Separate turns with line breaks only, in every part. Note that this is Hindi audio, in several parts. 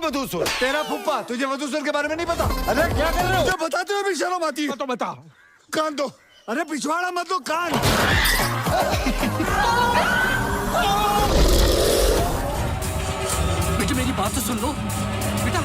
मधुसूर? तेरा फुप्पा। तुझे मधुसूर के बारे में नहीं पता?
अरे क्या कर रहे हो?
जो बताते हो भी शर्म आती है।
तो बता।
कान दो। अरे पिछवाड़ा मत दो, कान।
बेटे मेरी बात तो सुन लो बेटा।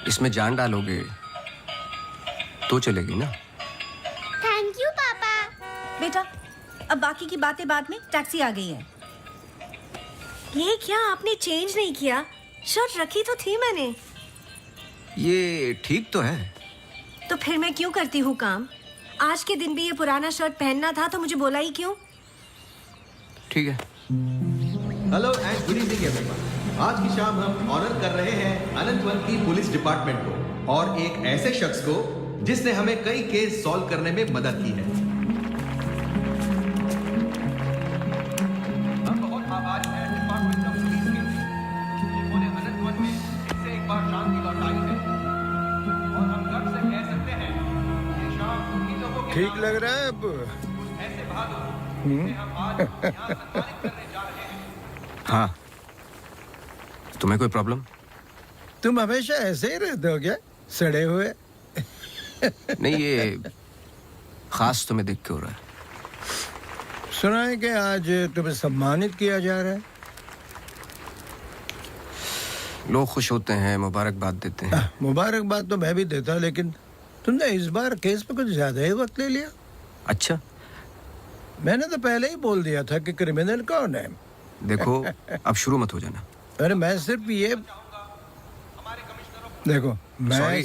इसमें जान डालोगे तो चलेगी ना?
थैंक यू पापा।
बेटा अब बाकी की बातें बाद में, टैक्सी आ गई है। ये क्या आपने चेंज नहीं किया? शर्ट रखी तो थी मैंने।
ये ठीक तो है।
तो फिर मैं क्यों करती हूँ काम? आज के दिन भी ये पुराना शर्ट पहनना था तो मुझे बोला ही क्यों?
ठीक है।
Hello and good evening everyone. आज की शाम हम ऑनर कर रहे हैं अनंतवन की पुलिस डिपार्टमेंट को और एक ऐसे शख्स को जिसने हमें कई केस सॉल्व करने में मदद की है। हम बहुत आभारी हैं डिपार्टमेंट ऑफ पुलिस के, जिन्होंने अनंतवन में इससे एक बार शांति लौटाई है और हम गर्व से कह सकते हैं कि शाम इन लोगों के
ठीक लग रहा है अब?
ऐसे बहादुर जिसे हम आज यहाँ सम्मानित करने जा रहे हैं।
हाँ, तुम्हें कोई प्रॉब्लम?
तुम हमेशा ऐसे ही रहते हो क्या, सड़े हुए?
नहीं, ये खास तुम्हें देख के हो रहा है।
सुना है कि आज तुम्हें सम्मानित किया जा रहा है।
लोग खुश होते हैं, मुबारकबाद देते हैं।
मुबारकबाद तो मैं भी देता, लेकिन तुमने इस बार केस पे कुछ ज्यादा ही वक्त ले लिया।
अच्छा,
मैंने तो पहले ही बोल दिया था कि क्रिमिनल कौन है।
देखो अब शुरू मत हो जाना।
अरे मैं सिर्फ ये देखो, मैं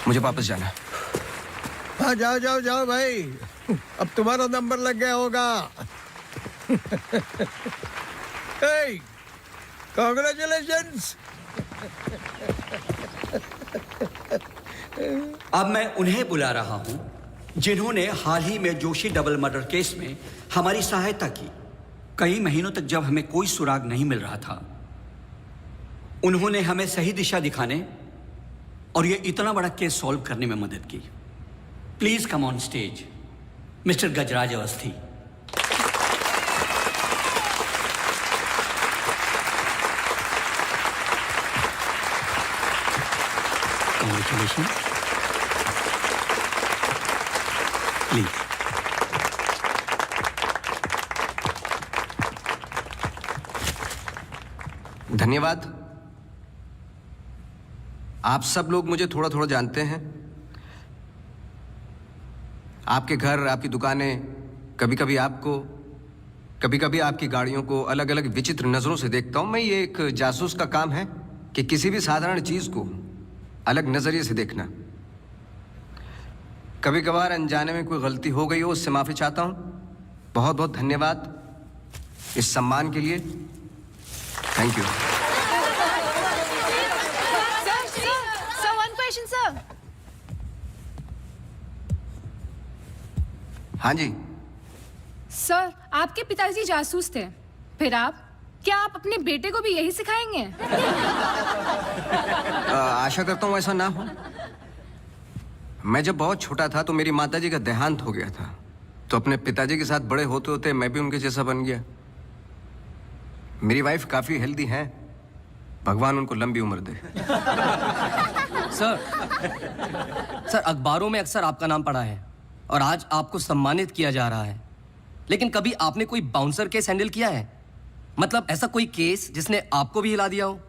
मुझे वापस जाना है।
हाँ जाओ जाओ जाओ भाई, अब तुम्हारा नंबर लग गया होगा। कांग्रेचुलेशंस।
अब मैं उन्हें बुला रहा हूं जिन्होंने हाल ही में जोशी डबल मर्डर केस में हमारी सहायता की। कई महीनों तक जब हमें कोई सुराग नहीं मिल रहा था, उन्होंने हमें सही दिशा दिखाने और ये इतना बड़ा केस सॉल्व करने में मदद की। Please come on stage mister Gajraj Awasthi. Congratulations. Please.
धन्यवाद। आप सब लोग मुझे थोड़ा थोड़ा जानते हैं। आपके घर, आपकी दुकानें, कभी कभी आपकी गाड़ियों को अलग अलग विचित्र नजरों से देखता हूं मैं। ये एक जासूस का काम है कि किसी भी साधारण चीज को अलग नजरिए से देखना। कभी कभार अनजाने में कोई गलती हो गई हो, उससे माफी चाहता हूं। बहुत बहुत धन्यवाद इस सम्मान के लिए। Thank you.
Sir, one question, sir.
हाँ जी।
सर, आपके पिताजी जासूस थे, फिर आप? क्या आप अपने बेटे को भी यही सिखाएंगे?
आशा करता हूं ऐसा ना हो। मैं जब बहुत छोटा था तो मेरी माताजी का देहांत हो गया था, तो अपने पिताजी के साथ बड़े होते होते मैं भी उनके जैसा बन गया। मेरी वाइफ काफी हेल्दी है, भगवान उनको लंबी उम्र दे।
सर अखबारों में अक्सर आपका नाम पड़ा है और आज आपको सम्मानित किया जा रहा है, लेकिन कभी आपने कोई बाउंसर केस हैंडल किया है? मतलब ऐसा कोई केस जिसने आपको भी हिला दिया हो?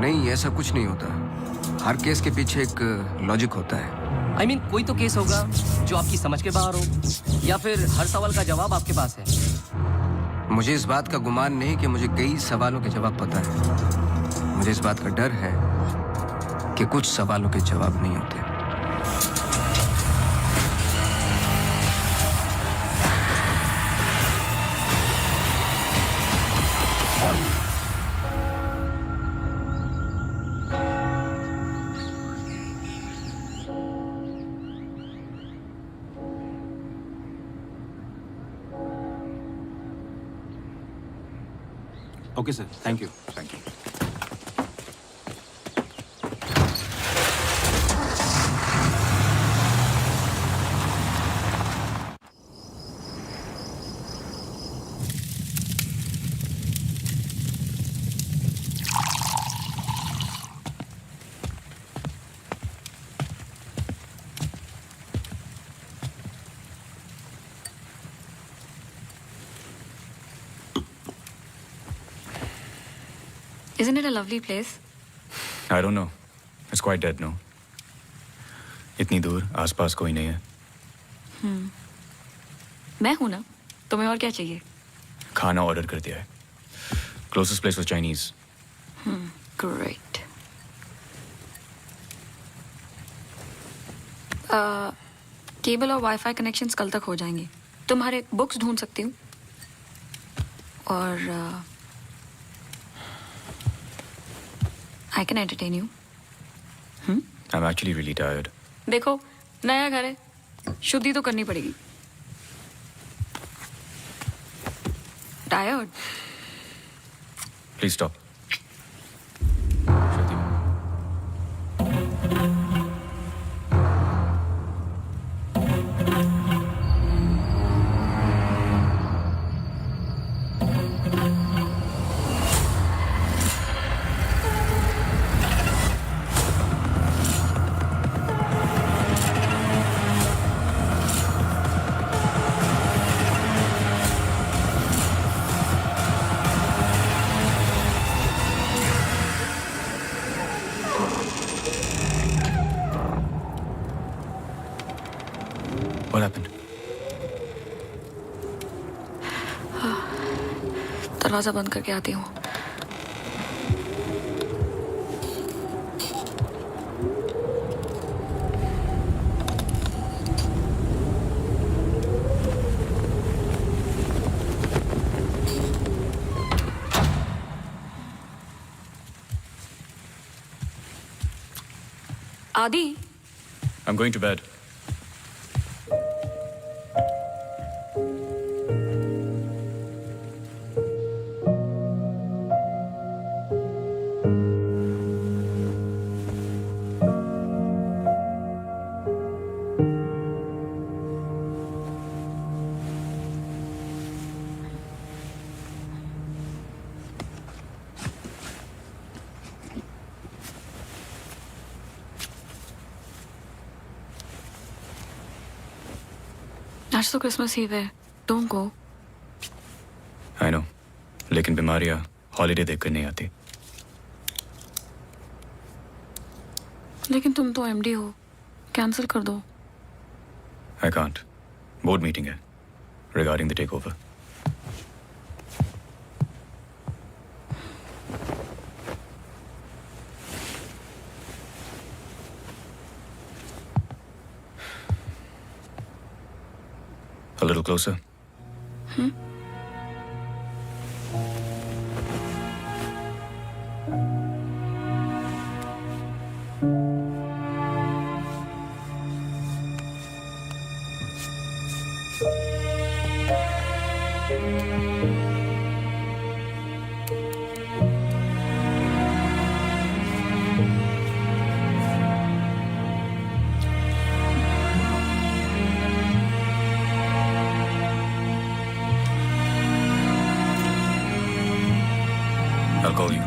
नहीं, ऐसा कुछ नहीं होता। हर केस के पीछे एक लॉजिक होता है।
I mean, कोई तो केस होगा जो आपकी समझ के बाहर हो, या फिर हर सवाल का जवाब आपके पास है।
मुझे इस बात का गुमान नहीं कि मुझे कई सवालों के जवाब पता है। मुझे इस बात का डर है कि कुछ सवालों के जवाब नहीं होते।
Okay, sir. Thank you. Thank you.
Isn't it a lovely place?
I don't know. It's quite dead, no? इतनी दूर, आसपास कोई नहीं है।
मैं हूं ना, तुम्हें और क्या चाहिए?
खाना ऑर्डर कर दिया है। Closest place was Chinese.
Great. Cable और वाईफाई कनेक्शंस कल तक हो जाएंगे। तुम्हारे बुक्स ढूंढ सकती हूँ। और I can entertain you.
I'm actually really tired.
देखो, नया घर है, शुद्धि तो करनी पड़ेगी। Tired?
Please stop. What happened?
दरवाजा बंद करके आती हूँ। आदि,
I'm going to bed.
आज तो क्रिसमस ईव है, डोंट गो।
आई नो, लेकिन बीमारियां हॉलीडे देखकर नहीं आती।
लेकिन तुम तो एमडी हो, कैंसिल कर दो।
आई कांट, बोर्ड मीटिंग है regarding the takeover. A little closer. I'll call you.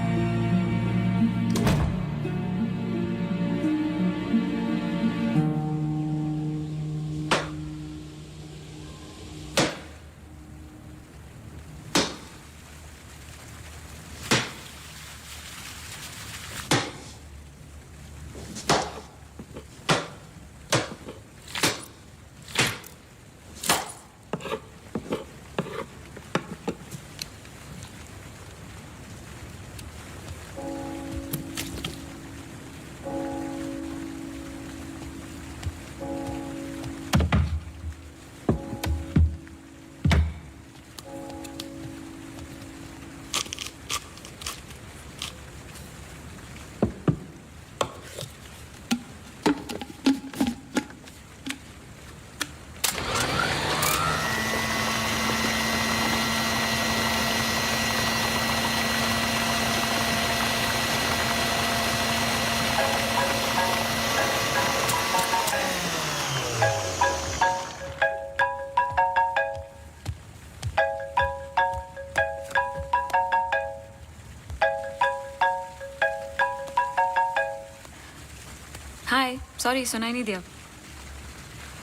Hi, sorry सुनाई नहीं दिया।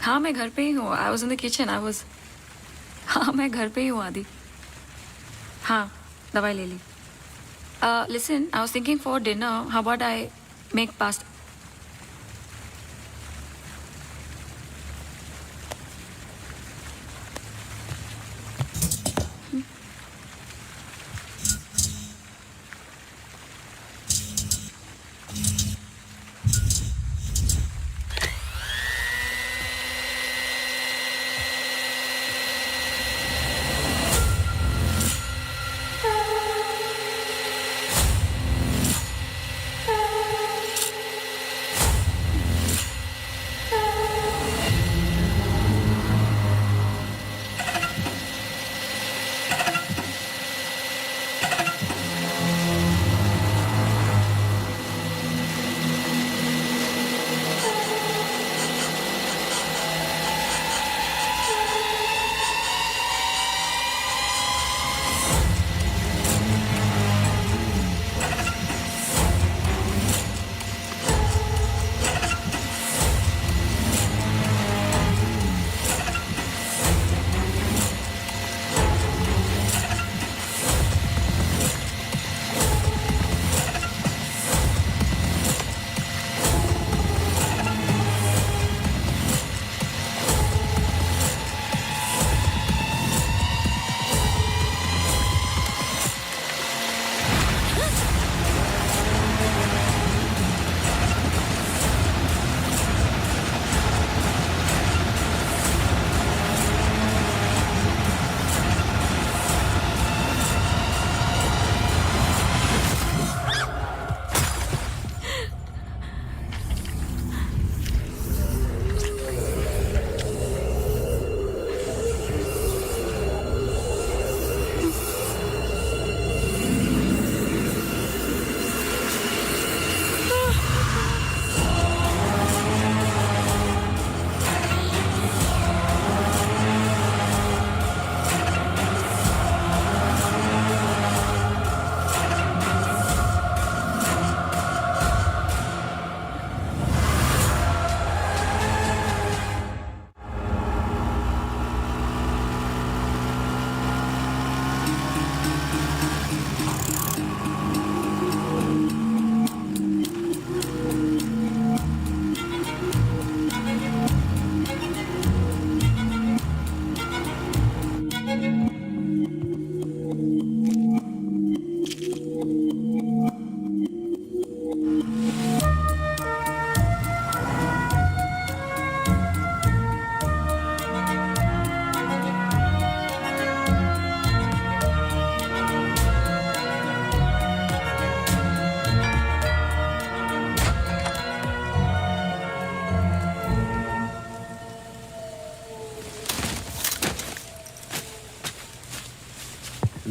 हाँ मैं घर पे ही हूँ, I was in the kitchen, हाँ मैं घर पे ही हूँ आदि। हाँ दवाई ले ली। Listen, I was thinking for dinner, how about I make pasta.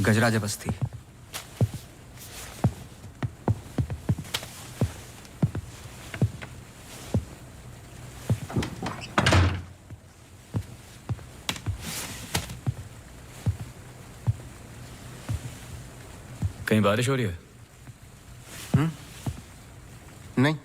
Gajraj बस्ती।
कहीं बारिश हो रही है?
नहीं।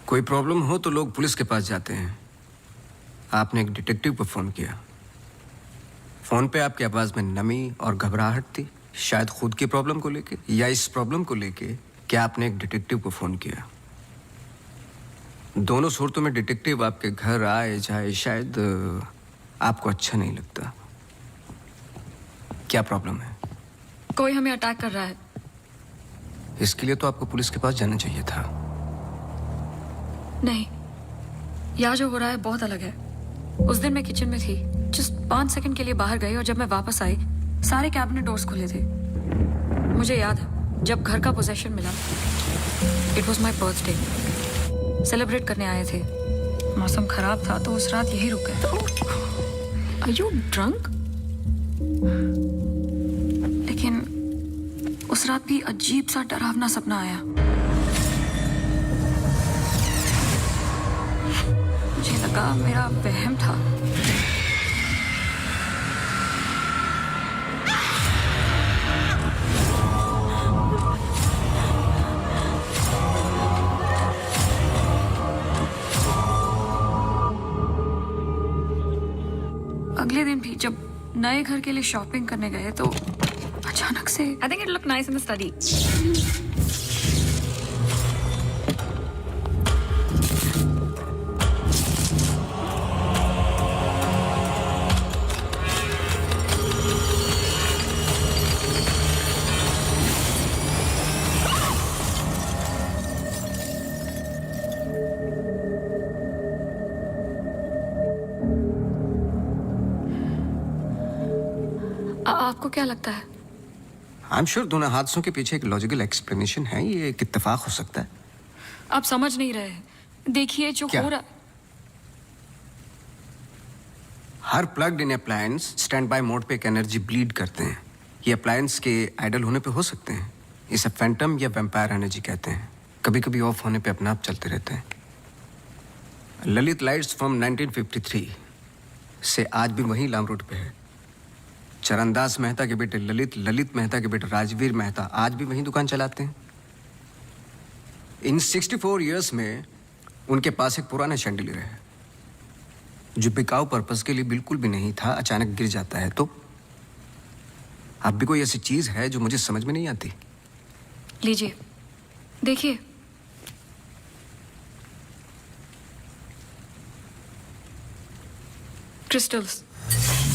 कोई प्रॉब्लम हो तो लोग पुलिस के पास जाते हैं। आपने एक डिटेक्टिव को फोन किया। फोन पे आपकी आवाज में नमी और घबराहट थी, शायद खुद की प्रॉब्लम को लेके या इस प्रॉब्लम को लेके कि आपने एक डिटेक्टिव को फोन किया। दोनों सूरतों में डिटेक्टिव आपके घर आए जाए शायद आपको अच्छा नहीं लगता। क्या प्रॉब्लम है?
कोई हमें अटैक कर रहा है।
इसके लिए तो आपको पुलिस के पास जाना चाहिए था।
नहीं, यहाँ जो हो रहा है बहुत अलग है। उस दिन मैं किचन में थी, जस्ट 5 सेकंड के लिए बाहर गई और जब मैं वापस आई सारे कैबिनेट डोर्स खुले थे। मुझे याद है जब घर का पोजेशन मिला, it was my birthday, celebrate करने आए थे। मौसम खराब था तो उस रात यही रुक गए। Are you drunk? लेकिन उस रात भी अजीब सा डरावना सपना आया। मुझे लगा मेरा वहम था। अगले दिन भी जब नए घर के लिए शॉपिंग करने गए तो अचानक से I think it look nice in the study. आपको क्या लगता है?
आई एम श्योर दोनों हादसों के पीछे एक लॉजिकल एक्सप्लेनेशन है। ये एक इत्तेफाक हो सकता है।
आप समझ नहीं रहे। देखिए जो
क्या?
हो रहा।
हर plugged in appliance standby mode पे एक एनर्जी ब्लीड करते हैं। ये अप्लायंस के आइडल होने पे हो सकते हैं। इसे फैंटम या वैम्पायर एनर्जी कहते हैं। कभी कभी ऑफ होने पे अपने आप चलते रहते हैं। ललित लाइट्स फ्रॉम 1953 से आज भी वही लाम रोड पे है। चरणदास मेहता के बेटे ललित, ललित मेहता के बेटे राजवीर मेहता आज भी वही दुकान चलाते हैं। इन 64 इयर्स में उनके पास एक पुराना शैंडलियर है जो बिकाऊ पर्पस के लिए बिल्कुल भी नहीं था, अचानक गिर जाता है। तो अब भी कोई ऐसी चीज है जो मुझे समझ में नहीं आती।
लीजिए देखिए। क्रिस्टल्स।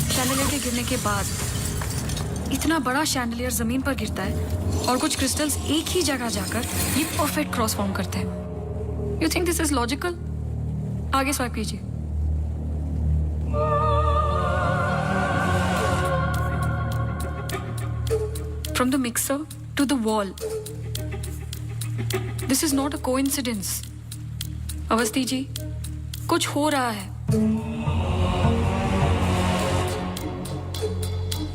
शैंडलियर के गिरने के बाद इतना बड़ा शैंडलियर जमीन पर गिरता है और कुछ क्रिस्टल्स एक ही जगह जाकर ये परफेक्ट क्रॉस फॉर्म करते हैं। You think this is logical? आगे स्वाइप कीजिए। From the mixer to the wall. This is not a coincidence. Awasthi ji, कुछ हो रहा है।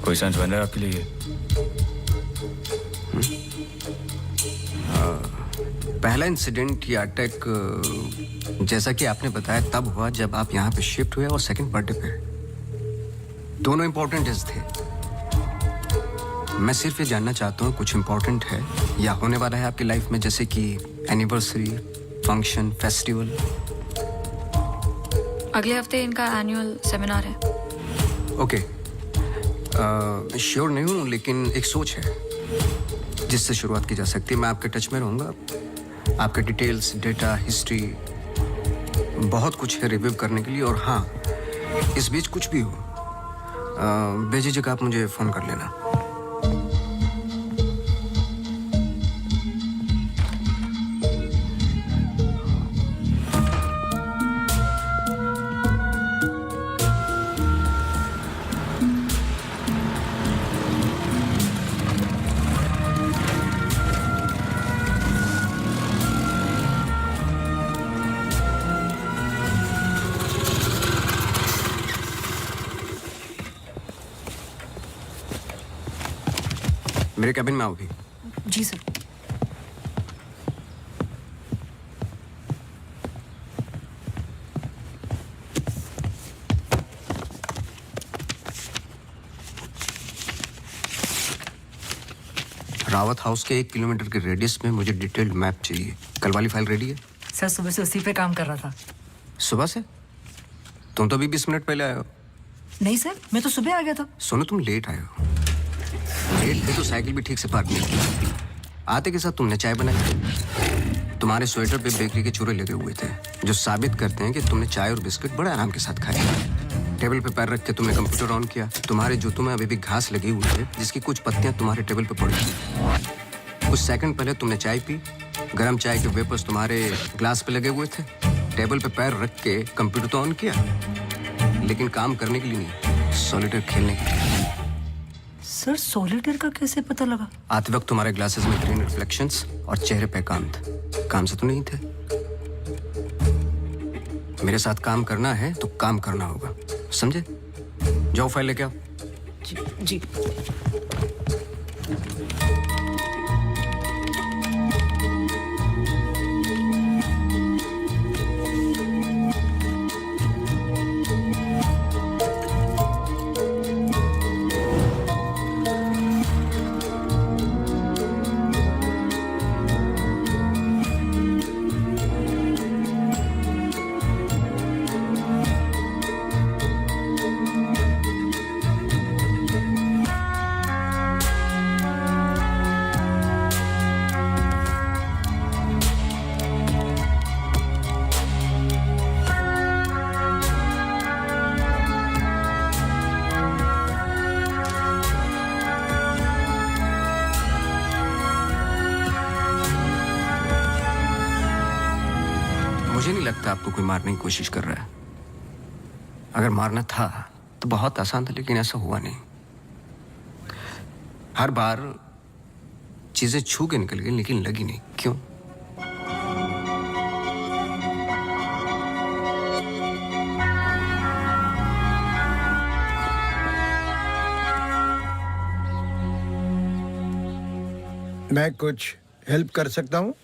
कोई सेंस बन रहा है आपके लिए?
पहला इंसिडेंट या अटैक जैसा कि आपने बताया तब हुआ जब आप यहाँ पे शिफ्ट हुए और सेकंड बर्थडे पे। दोनों इंपॉर्टेंट डेज थे। मैं सिर्फ ये जानना चाहता हूँ कुछ इंपॉर्टेंट है या होने वाला है आपकी लाइफ में, जैसे कि एनिवर्सरी, फंक्शन, फेस्टिवल।
अगले हफ्ते इनका एनुअल सेमिनार है।
ओके, श्योर नहीं हूँ लेकिन एक सोच है जिससे शुरुआत की जा सकती है। मैं आपके टच में रहूँगा। आपके डिटेल्स, डेटा, हिस्ट्री बहुत कुछ है रिव्यू करने के लिए। और हाँ, इस बीच कुछ भी हो बेझिझक आप मुझे फ़ोन कर लेना। मेरे कैबिन में आओ भी।
जी सर।
रावत हाउस के 1 किलोमीटर के रेडियस में मुझे डिटेल्ड मैप चाहिए। कल वाली फाइल रेडी है?
सर सुबह से उसी पे काम कर रहा था।
सुबह से? तुम तो अभी 20 मिनट पहले आए हो।
नहीं सर, मैं तो सुबह आ गया था।
सुनो, तुम लेट आए हो। लेट थे तो साइकिल भी ठीक से पार्क नहीं की। आते के साथ तुमने चाय बनाई। तुम्हारे स्वेटर पे बेकरी के चूरे लगे हुए थे जो साबित करते हैं कि तुमने चाय और बिस्किट बड़े आराम के साथ खाए। टेबल पे पैर रख के तुमने कंप्यूटर ऑन किया। तुम्हारे जूतों में अभी भी घास लगी हुई है जिसकी कुछ पत्तियां तुम्हारे टेबल पे पड़ी थी। कुछ सेकंड पहले तुमने चाय पी। गरम चाय के वेपर्स तुम्हारे ग्लास पे लगे हुए थे। टेबल पे पैर रख के कंप्यूटर तो ऑन किया, लेकिन काम करने के लिए नहीं, सॉलिटेयर खेलने के लिए।
सर सॉलिटेयर का कैसे पता लगा?
आते वक्त तुम्हारे ग्लासेस में ग्रीन रिफ्लेक्शंस और चेहरे पे काम था। काम से तो नहीं थे। मेरे साथ काम करना है तो काम करना होगा, समझे? जाओ फाइल लेके आओ।
जी।
मुझे नहीं लगता आपको कोई मारने की कोशिश कर रहा है। अगर मारना था तो बहुत आसान था, लेकिन ऐसा हुआ नहीं। हर बार चीजें छू के निकल गई लेकिन लगी नहीं। क्यों?
मैं कुछ हेल्प कर सकता हूँ?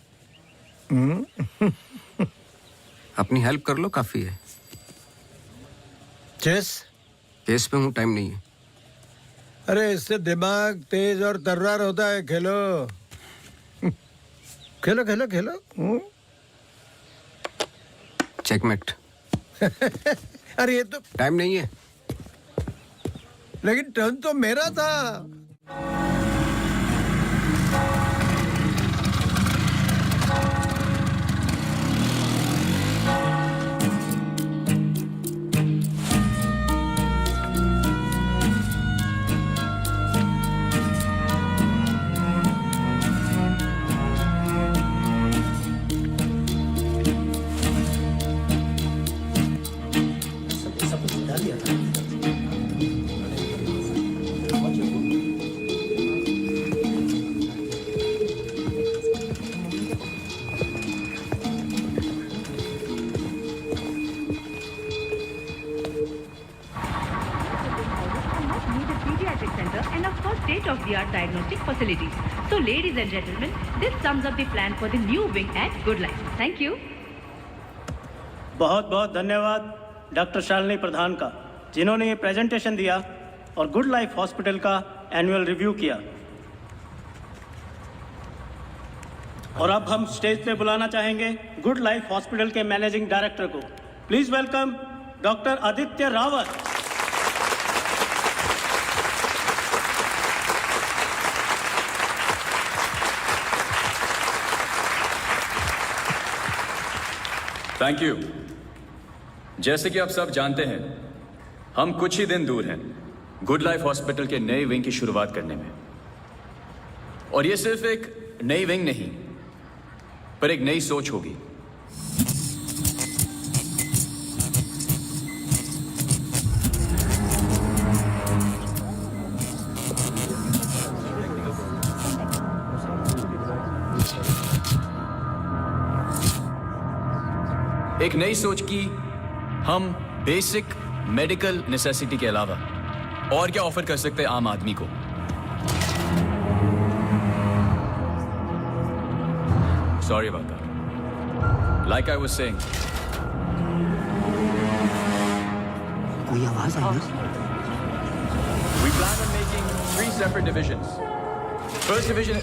अपनी हेल्प कर लो, काफी है।
चेस?
केस पे हूँ, टाइम नहीं है।
अरे इससे दिमाग तेज और तर्रार होता है। खेलो खेलो खेलो खेलो।
चेकमेट।
अरे ये तो
टाइम नहीं है।
लेकिन टर्न तो मेरा था।
state-of-the-art diagnostic facilities. So, ladies and gentlemen, this sums up the plan for the new wing at Good Life. Thank you.
बहुत बहुत धन्यवाद डॉक्टर शालिनी प्रधान का, जिन्होंने ये प्रेजेंटेशन दिया और गुड लाइफ हॉस्पिटल का एनुअल रिव्यू किया। और अब हम स्टेज पे बुलाना चाहेंगे गुड लाइफ हॉस्पिटल के मैनेजिंग डायरेक्टर को। Please welcome doctor Aditya Rawat.
Thank you. जैसे कि आप सब जानते हैं, हम कुछ ही दिन दूर हैं गुड लाइफ हॉस्पिटल के नए विंग की शुरुआत करने में। और ये सिर्फ एक नई विंग नहीं, पर एक नई सोच होगी। एक नई सोच की हम बेसिक मेडिकल नेसेसिटी के अलावा और क्या ऑफर कर सकते हैं आम आदमी को। sorry about that. Like I was saying.
कोई आवाज आई ना?
We plan on making 3 separate divisions. First division.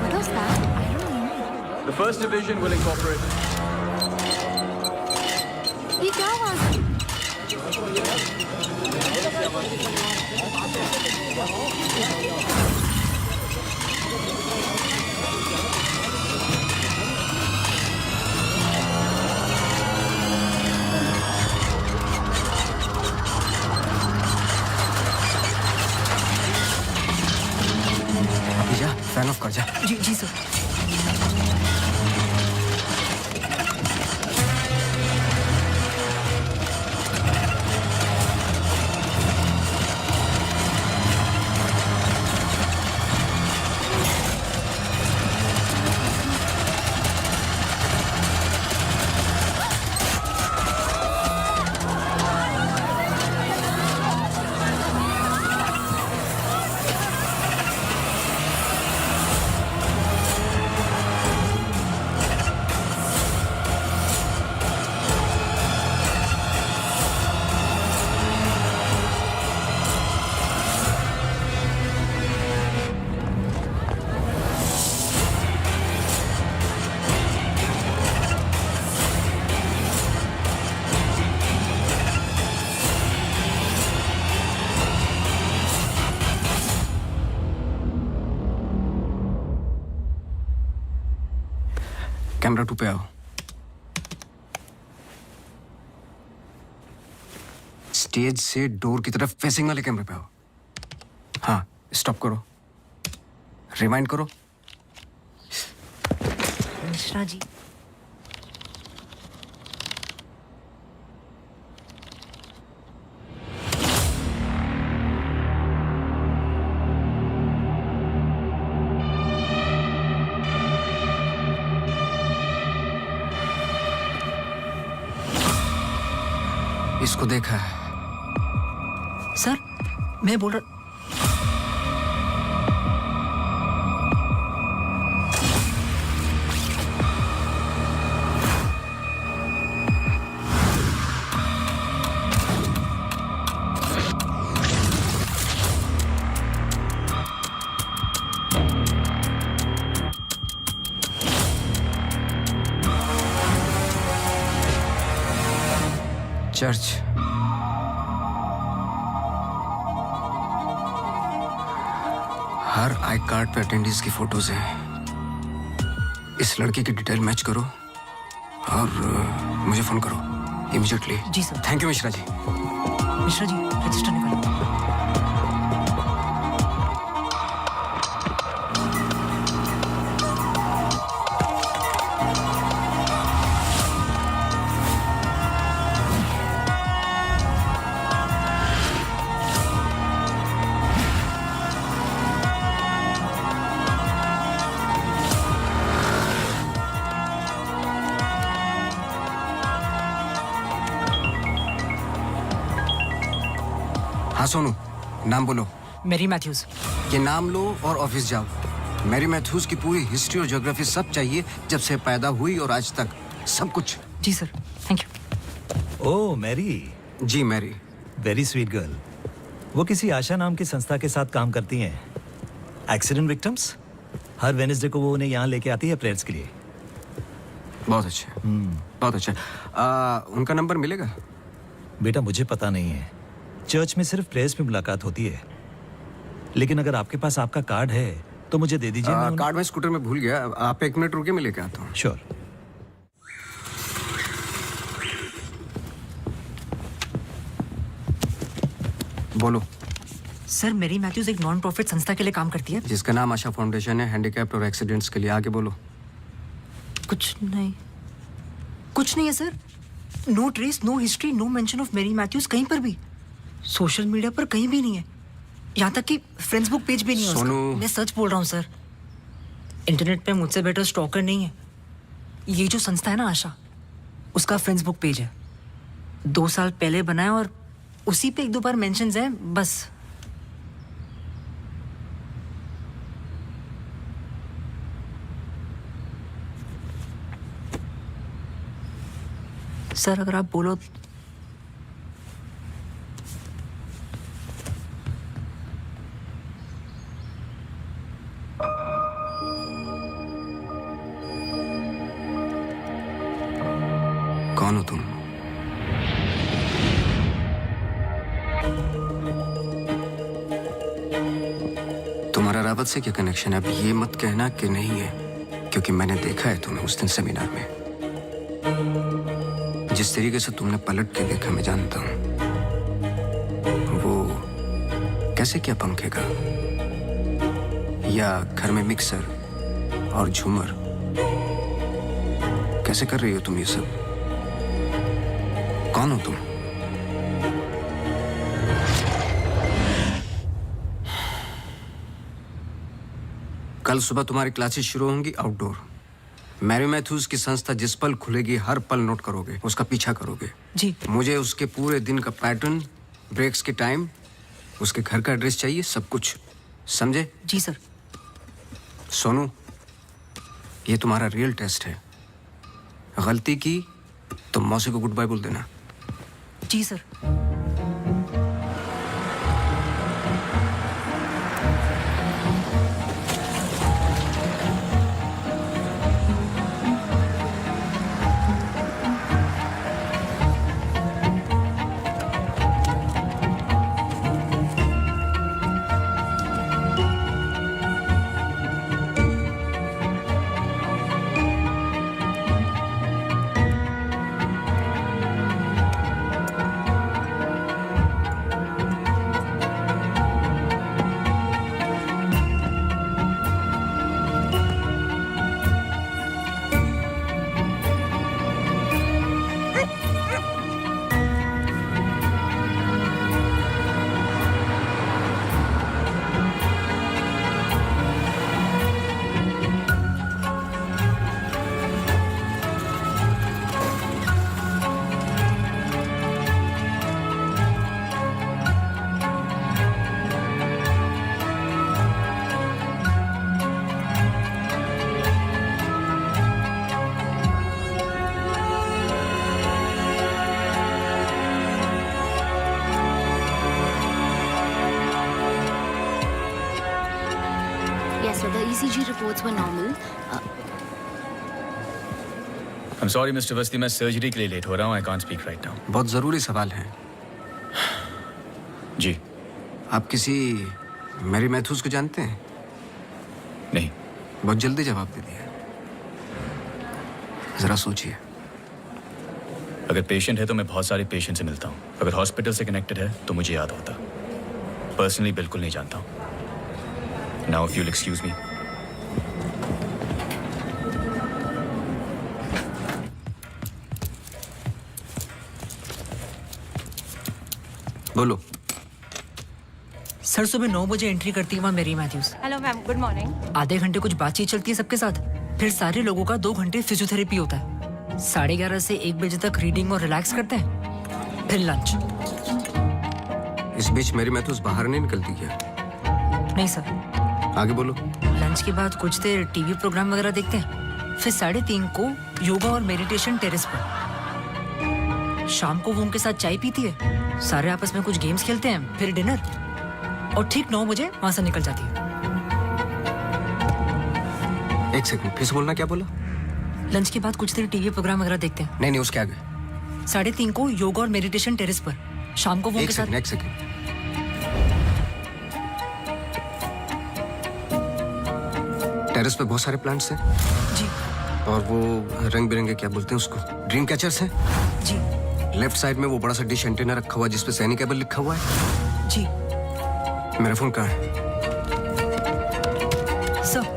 What was that? I don't know.
The first division will incorporate.
ये क्या आवाज है?
अभी जा, फैन ऑफ कर जा।
जी जी सर।
कैमरा 2 पे आओ। स्टेज से डोर की तरफ फेसिंग वाले कैमरे पे आओ। हाँ, स्टॉप करो, रिवाइंड करो।
मिश्रा जी,
इसको देखा है?
सर मैं बोल रहा।
चर्च। हर आई कार्ड पे अटेंडेंस की फोटोज हैं। इस लड़के की डिटेल मैच करो और मुझे फोन करो इमीडिएटली।
जी sir.
Thank you Mishra ji.
Mishra ji register निकालो।
हाँ सोनू, नाम बोलो।
Mary Matthews.
ये नाम लो और ऑफिस जाओ। मैरी मैथ्यूज की पूरी हिस्ट्री और ज्योग्राफी सब चाहिए, जब से पैदा हुई और आज तक सब कुछ।
जी sir, thank you.
Oh Mary.
जी मैरी।
Very sweet girl. वो किसी आशा नाम की संस्था के साथ काम करती हैं। एक्सीडेंट विक्टिम्स, हर वेडनेसडे को वो उन्हें यहाँ लेके आती है प्रेयर्स के लिए।
बहुत अच्छा, बहुत अच्छा। उनका नंबर मिलेगा?
बेटा मुझे पता नहीं है, चर्च में सिर्फ प्रेयर्स में मुलाकात होती है, लेकिन अगर आपके पास आपका कार्ड है तो मुझे दे दीजिए।
कार्ड मैं स्कूटर में भूल गया, आप 1 मिनट रुके, मैं लेके आता हूँ।
श्योर।
बोलो।
सर मैरी मैथ्यूज एक नॉन प्रॉफिट संस्था के लिए काम करती है,
जिसका नाम आशा फाउंडेशन है, हैंडीकैप्ड और एक्सीडेंट्स के लिए। आगे बोलो।
कुछ नहीं, कुछ नहीं है sir. No trace, no history, no mention of Mary Matthews कहीं पर भी। सोशल मीडिया पर कहीं भी नहीं है, यहाँ तक कि फ्रेंड्स बुक पेज भी नहीं है उसका। मैं सच बोल रहा हूँ सर, इंटरनेट पे मुझसे बेटर स्टॉकर नहीं है। ये जो संस्था है ना आशा, उसका फ्रेंड्स बुक पेज है, 2 साल पहले बनाया और उसी पे 1-2 बार मेंशंस हैं बस। सर अगर आप बोलो
कौन हो तुम? तुम्हारा रावत से क्या कनेक्शन है? अब ये मत कहना कि नहीं है, क्योंकि मैंने देखा है तुम्हें उस दिन सेमिनार में। जिस तरीके से तुमने पलट के देखा मैं जानता हूं। वो कैसे क्या पंखे का, या घर में मिक्सर और झूमर, कैसे कर रही हो तुम ये सब? कौन हो तुम? कल सुबह तुम्हारी क्लासेस शुरू होंगी आउटडोर। मैरी मैथ्यूज की संस्था जिस पल खुलेगी हर पल नोट करोगे, उसका पीछा करोगे।
जी।
मुझे उसके पूरे दिन का पैटर्न, ब्रेक्स के टाइम, उसके घर का एड्रेस चाहिए, सब कुछ। समझे?
जी सर।
सोनू, ये तुम्हारा रियल टेस्ट है। गलती की तो मौसी को गुड बाय बोल देना।
जी sir.
Yes, so the ECG reports were normal.
I'm sorry, Mr. Awasthi, मैं सर्जरी के लिए लेट हो रहा हूँ। I can't speak right now.
बहुत जरूरी सवाल है।
जी।
आप किसी मैरी मैथ्यूज को जानते हैं?
नहीं।
बहुत जल्दी जवाब दे दिया। जरा सोचिए।
अगर पेशेंट है तो मैं बहुत सारे पेशेंट से मिलता हूँ। अगर हॉस्पिटल से कनेक्टेड है तो मुझे याद होता। पर्सनली बिल्कुल नहीं जानता हूँ। Now, if you'll excuse me.
बोलो।
सर सुबह 9 बजे एंट्री करती है वहाँ Mary Matthews.
Hello ma'am, good morning.
आधे घंटे कुछ बातचीत चलती है सबके साथ, फिर सारे लोगों का 2 घंटे फिजियोथेरेपी होता है। 11:30 से 1 बजे तक रीडिंग और रिलैक्स करते हैं, फिर लंच।
इस बीच मेरी मैथ्यूज बाहर नहीं निकलती क्या?
नहीं सर।
आगे बोलो।
लंच के बाद कुछ देर टीवी प्रोग्राम वगैरह देखते हैं, फिर 3:30 को योगा और मेडिटेशन टेरेस पर। शाम को वो उनके साथ चाय पीती है, सारे आपस में कुछ गेम्स खेलते हैं, फिर डिनर, और ठीक 9 बजे वहां से निकल जाती है।
1 सेकंड, फिर से बोलना, क्या बोला?
लंच के बाद कुछ देर टीवी प्रोग्राम वगैरह देखते हैं।
नहीं, उसके आगे।
3:30 को योगा और मेडिटेशन टेरेस पर। शाम को वो उनके साथ।
1 सेकंड। टेरेस पे बहुत सारे प्लांट्स हैं।
जी।
और वो रंग बिरंगे, क्या बोलते हैं उसको, ड्रीम कैचर्स हैं।
जी।
लेफ्ट साइड में वो बड़ा सा डिश एंटीना रखा हुआ है जिसपे सैनिक केबल लिखा हुआ है।
जी।
मेरा फोन कहाँ है?
Sir.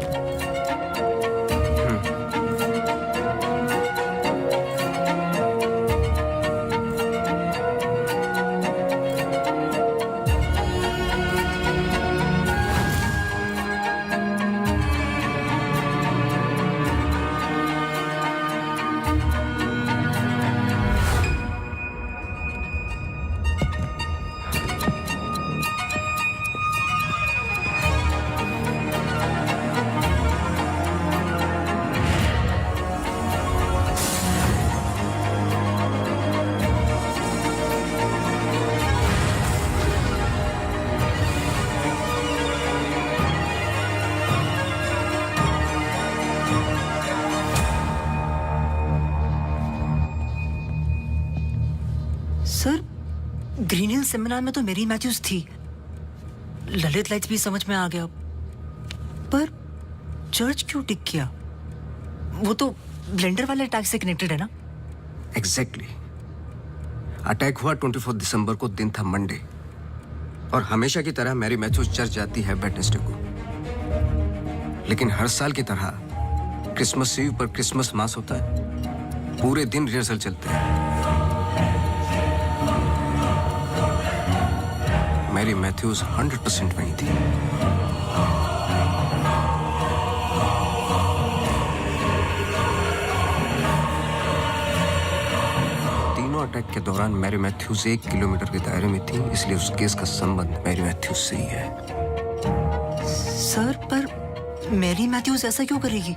Sir Green Hill seminar में तो मेरी मैथ्यूज थी, ललित लाइट्स भी समझ में आ गया, पर चर्च क्यों टिक किया? वो तो ब्लेंडर वाले अटैक से कनेक्टेड है ना?
एग्जैक्टली। अटैक हुआ 24 दिसंबर को, दिन था मंडे, और हमेशा की तरह मैरी मैथ्यूज चर्च जाती है वेडनेसडे को। लेकिन हर साल की तरह क्रिसमस ईव पर क्रिसमस मास होता है, पूरे दिन रिहर्सल चलते हैं। मैरी मैथ्यूज 100% वहीं थी। तीनों अटैक के दौरान मैरी मैथ्यूज 1 किलोमीटर के दायरे में थी, इसलिए उस केस का संबंध मैरी मैथ्यूज से ही है।
सर पर मैरी मैथ्यूज ऐसा क्यों करेगी?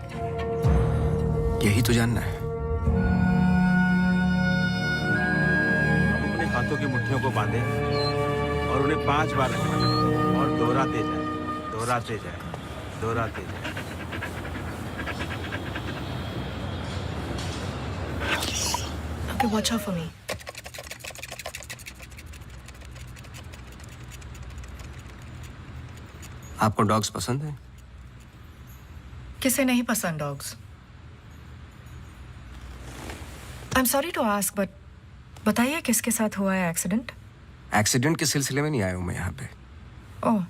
यही तो जानना है।
अपने हाथों की मुट्ठियों को बांधे और उन्हें 5 बार रखना और दोहराते जाए, दोहराते जाए, दोहराते जाए।
Okay, watch out for me.
आपको डॉग्स पसंद है?
किसे नहीं पसंद dogs? I am sorry to ask, but बताइए किसके साथ हुआ है एक्सीडेंट?
एक्सीडेंट के सिलसिले में नहीं आया हूं मैं यहाँ पे।
ओह,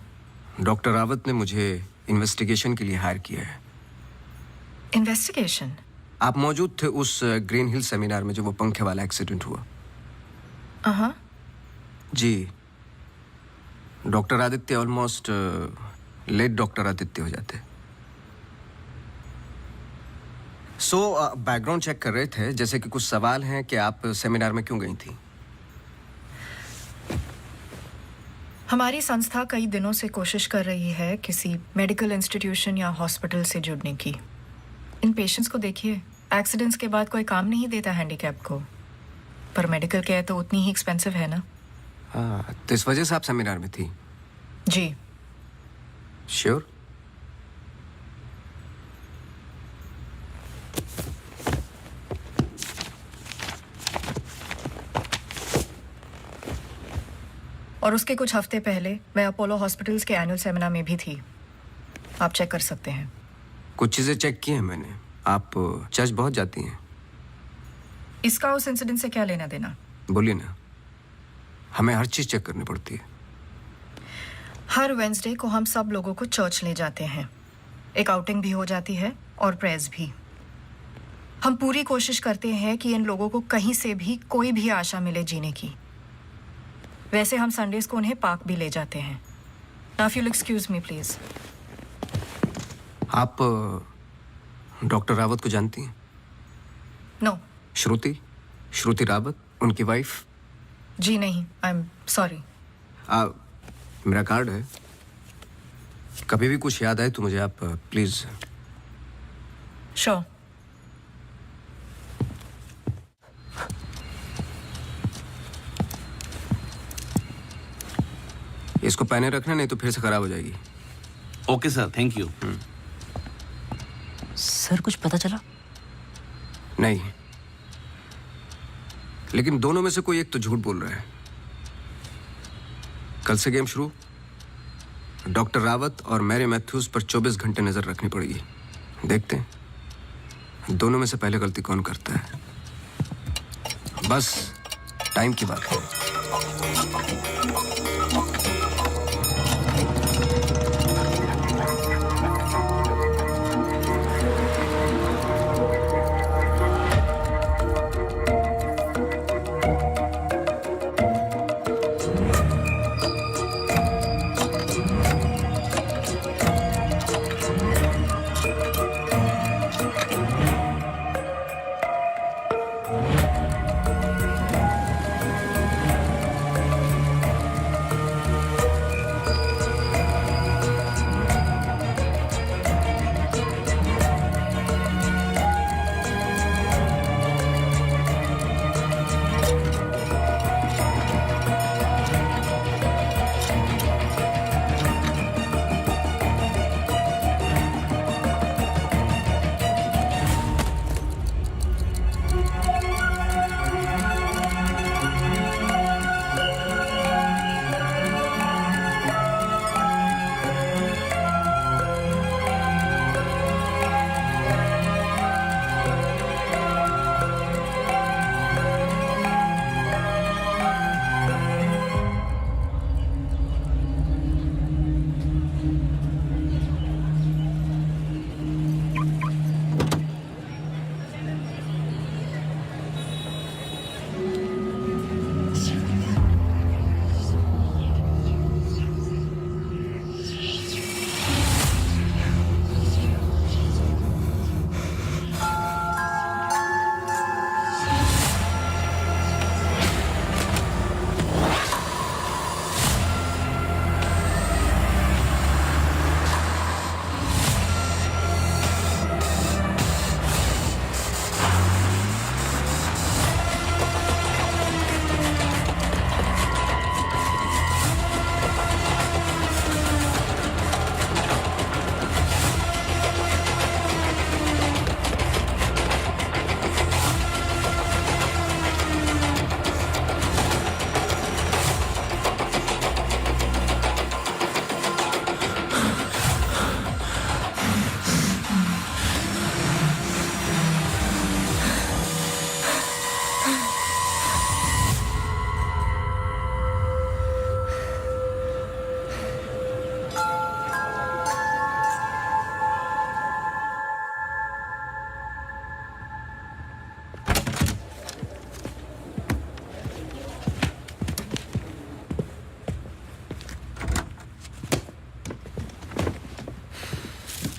डॉक्टर रावत ने मुझे इन्वेस्टिगेशन के लिए हायर किया है।
इन्वेस्टिगेशन?
आप मौजूद थे उस ग्रीन हिल सेमिनार में जो वो पंखे वाला एक्सीडेंट हुआ?
हाँ।
जी। Doctor Aditya almost late doctor Aditya हो जाते। बैकग्राउंड चेक कर रहे थे, जैसे कि कुछ सवाल हैं कि आप सेमिनार में क्यों गई थी?
हमारी संस्था कई दिनों से कोशिश कर रही है किसी मेडिकल इंस्टीट्यूशन या हॉस्पिटल से जुड़ने की। इन पेशेंट्स को देखिए, एक्सीडेंट्स के बाद कोई काम नहीं देता हैंडीकैप को, पर मेडिकल केयर तो उतनी ही एक्सपेंसिव है ना।
हाँ, तो इस वजह से आप सेमिनार में थी?
जी।
श्योर?
और उसके कुछ हफ्ते पहले मैं अपोलो हॉस्पिटल्स के एनुअल सेमिनार में भी थी, आप चेक कर सकते हैं।
कुछ चीजें चेक की हैं मैंने। आप चर्च बहुत जाती हैं।
इसका उस इंसिडेंट से क्या लेना देना?
बोलिए ना, हमें हर चीज चेक करनी पड़ती है।
हर वेंसडे को हम सब लोगों को चर्च ले जाते हैं, एक आउटिंग भी हो जाती है और प्रेयर्स भी। हम पूरी कोशिश करते हैं कि इन लोगों को कहीं से भी कोई भी आशा मिले जीने की। वैसे हम संडेज को उन्हें पार्क भी ले जाते हैं। Now if you excuse me please.
आप डॉक्टर रावत को जानती हैं?
नो।
श्रुति रावत, उनकी वाइफ?
जी नहीं, आई एम सॉरी।
मेरा कार्ड है, कभी भी कुछ याद आए तो मुझे आप प्लीज।
श्योर।
इसको पहने रखना, नहीं तो फिर से खराब हो जाएगी।
Okay sir, thank you.
Sir कुछ पता चला?
नहीं, लेकिन दोनों में से कोई एक तो झूठ बोल रहा है। कल से गेम शुरू। डॉक्टर रावत और मैरी मैथ्यूज पर 24 घंटे नजर रखनी पड़ेगी। देखते हैं दोनों में से पहले गलती कौन करता है। बस टाइम की बात है।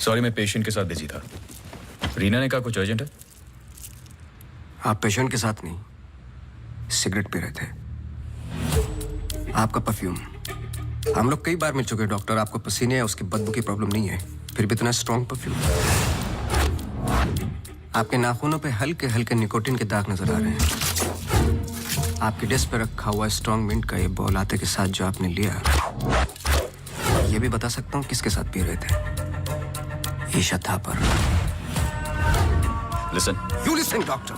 सॉरी, मैं पेशेंट के साथ बिजी था। रीना ने कहा कुछ अर्जेंट है।
आप पेशेंट के साथ नहीं, सिगरेट पी रहे थे। आपका परफ्यूम, हम लोग कई बार मिल चुके हैं डॉक्टर। आपको पसीने या उसकी बदबू की प्रॉब्लम नहीं है, फिर भी इतना स्ट्रॉन्ग परफ्यूम। आपके नाखूनों पे हल्के हल्के निकोटिन के दाग नजर आ रहे हैं। आपके डेस्क पे रखा हुआ स्ट्रॉन्ग मिंट का ये बॉल आते के साथ जो आपने लिया, ये भी बता सकता हूँ किसके साथ पी रहे थे। Isha Thapar.
Listen,
you listen doctor.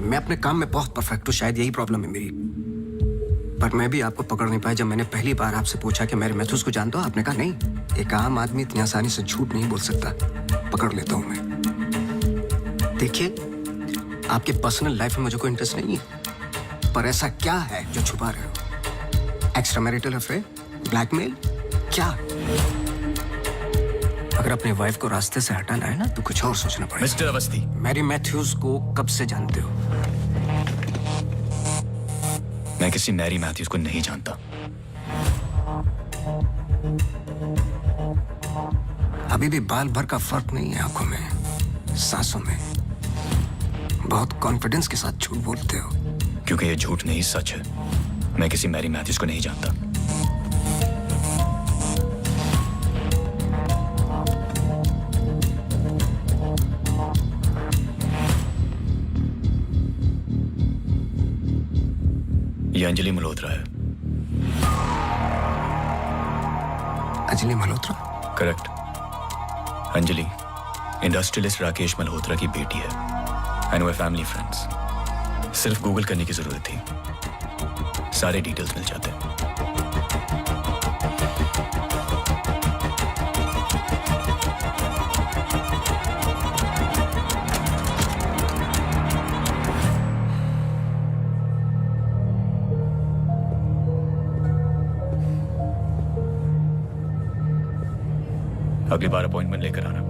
मैं अपने काम में बहुत परफेक्ट हूँ, शायद यही प्रॉब्लम है मेरी। पर मैं भी आपको पकड़ नहीं पाया। जब मैंने पहली बार आपसे पूछा कि मेरे मैथ्यूज को जानते हो, आपने कहा नहीं। एक आम आदमी इतनी आसानी से झूठ नहीं बोल सकता। पकड़ लेता हूं मैं। देखिए, आपके पर्सनल लाइफ में मुझे कोई इंटरेस्ट नहीं है, पर ऐसा क्या है जो छुपा रहे हो? एक्स्ट्रा मैरिटल अफेयर, ब्लैकमेल, क्या? अगर अपनी वाइफ को रास्ते से हटाना है ना, तो कुछ और सोचना पड़ेगा।
मिस्टर अवस्थी,
मैरी मैथ्यूज को कब से जानते हो?
मैं किसी मैरी मैथ्यूज को नहीं जानता।
अभी भी बाल भर का फर्क नहीं है आंखों में, सांसों में। बहुत कॉन्फिडेंस के साथ झूठ बोलते हो।
क्योंकि ये झूठ नहीं, सच है। मैं किसी मैरी मैथ्यूज को नहीं जानता। ये अंजलि मल्होत्रा है।
अंजलि मल्होत्रा?
करेक्ट। अंजलि इंडस्ट्रियलिस्ट राकेश मल्होत्रा की बेटी है। And way family friends. सिर्फ गूगल करने की जरूरत थी, सारे डिटेल्स मिल जाते हैं। अगली बार अपॉइंटमेंट लेकर आना।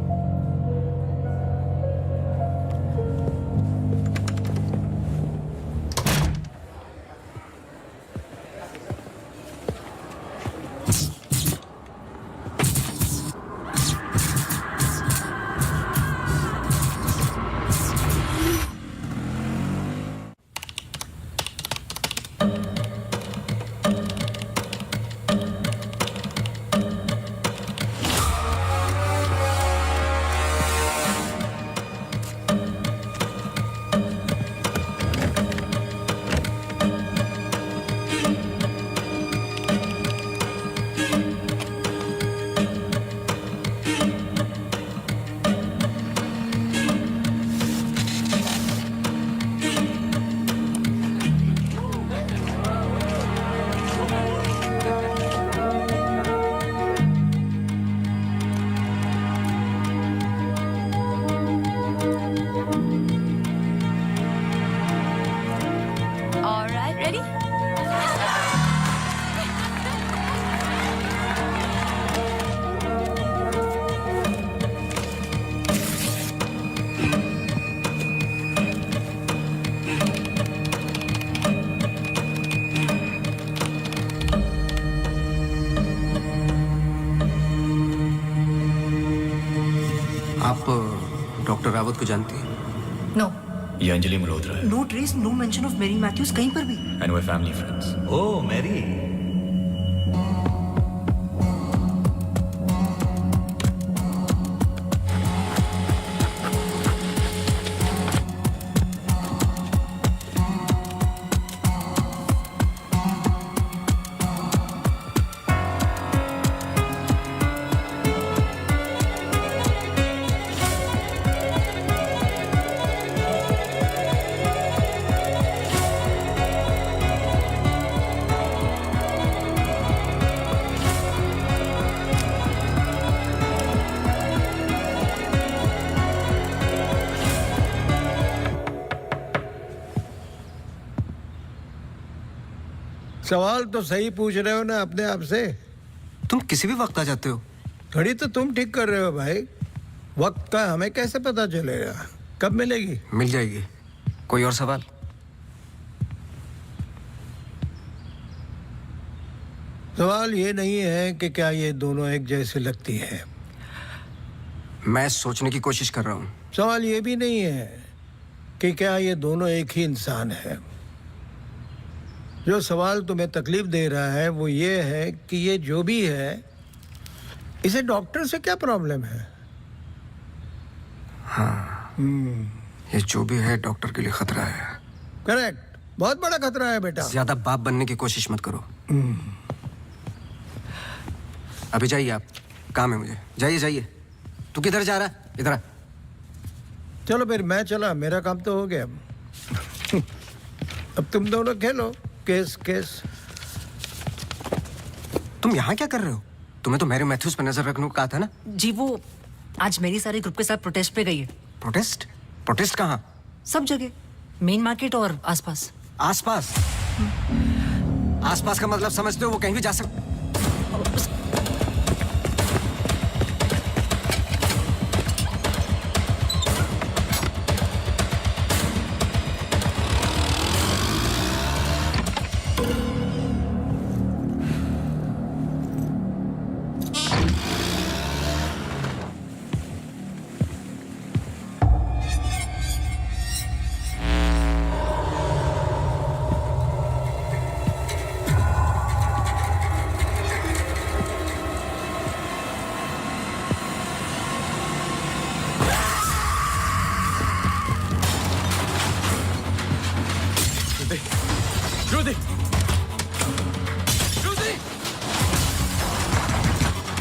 आप डॉक्टर रावत को जानती हैं?
नो।
ये अंजलि मल्होत्रा है।
No trace, no mention of Mary Matthews कहीं पर भी।
And way family friends.
Oh Mary,
सवाल तो सही पूछ रहे हो ना अपने आप से।
तुम किसी भी वक्त आ जाते हो।
घड़ी तो तुम ठीक कर रहे हो भाई, वक्त का हमें कैसे पता चलेगा? कब मिलेगी?
मिल जाएगी। कोई और सवाल?
सवाल ये नहीं है कि क्या ये दोनों एक जैसे लगती है।
मैं सोचने की कोशिश कर रहा हूँ।
सवाल ये भी नहीं है कि क्या ये दोनों एक ही इंसान है। जो सवाल तुम्हें तकलीफ दे रहा है वो ये है कि ये जो भी है, इसे डॉक्टर से क्या प्रॉब्लम है?
हाँ, ये जो भी है डॉक्टर के लिए खतरा है।
करेक्ट, बहुत बड़ा खतरा है बेटा।
ज्यादा बाप बनने की कोशिश मत करो। अभी जाइए, आप काम है मुझे। जाइए जाइए। तू किधर जा रहा है? इधर आ।
चलो फिर मैं चला, मेरा काम तो हो गया। अब तुम दोनों खेलो केस केस।
तुम यहाँ क्या कर रहे हो? तुम्हें तो मैरी मैथ्यूज पर नजर रखने को कहा था ना?
जी वो आज मेरी सारे ग्रुप के साथ प्रोटेस्ट पे गई है।
प्रोटेस्ट? प्रोटेस्ट कहाँ?
सब जगह, मेन मार्केट और आसपास।
आसपास? आसपास का मतलब समझते हो? वो कहीं भी जा सकते।
Judy! Judy!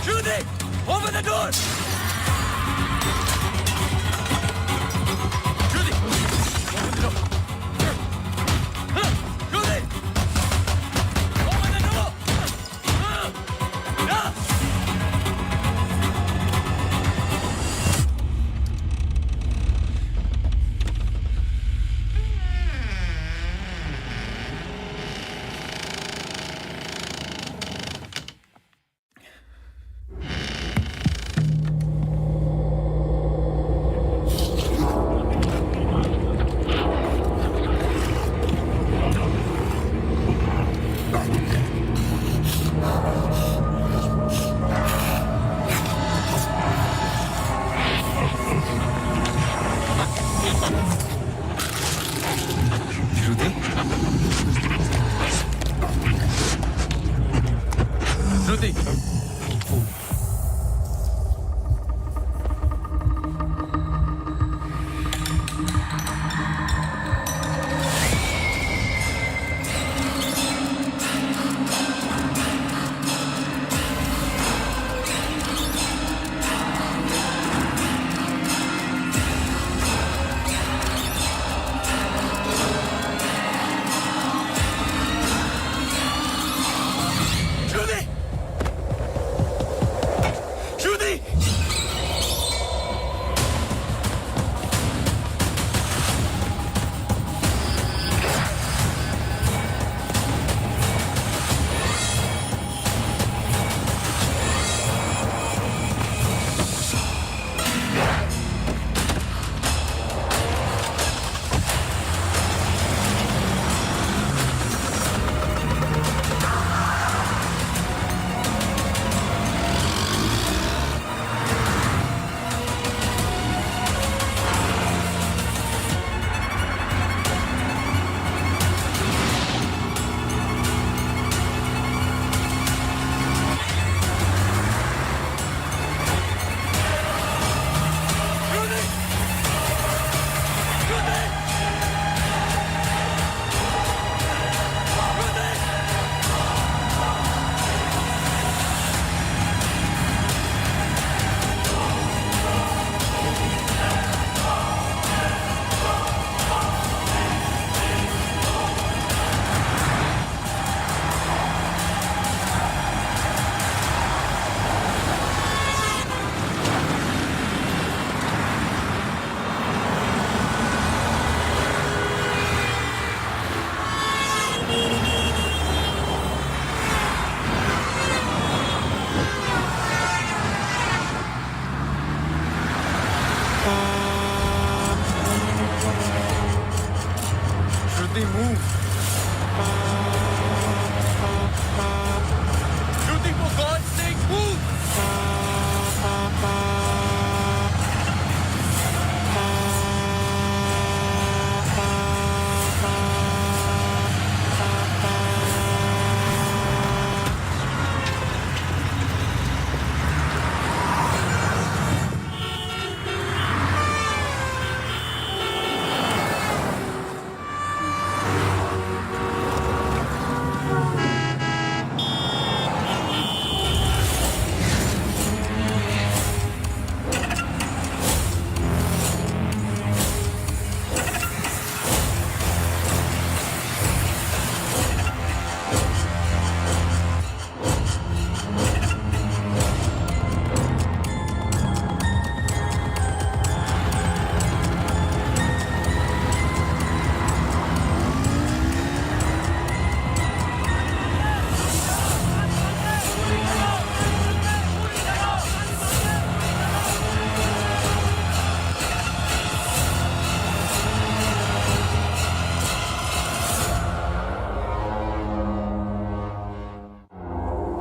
Judy! Open the door! Judy! Open the door! Judy! Open the door! Yeah! Shruti!
Shruti, move.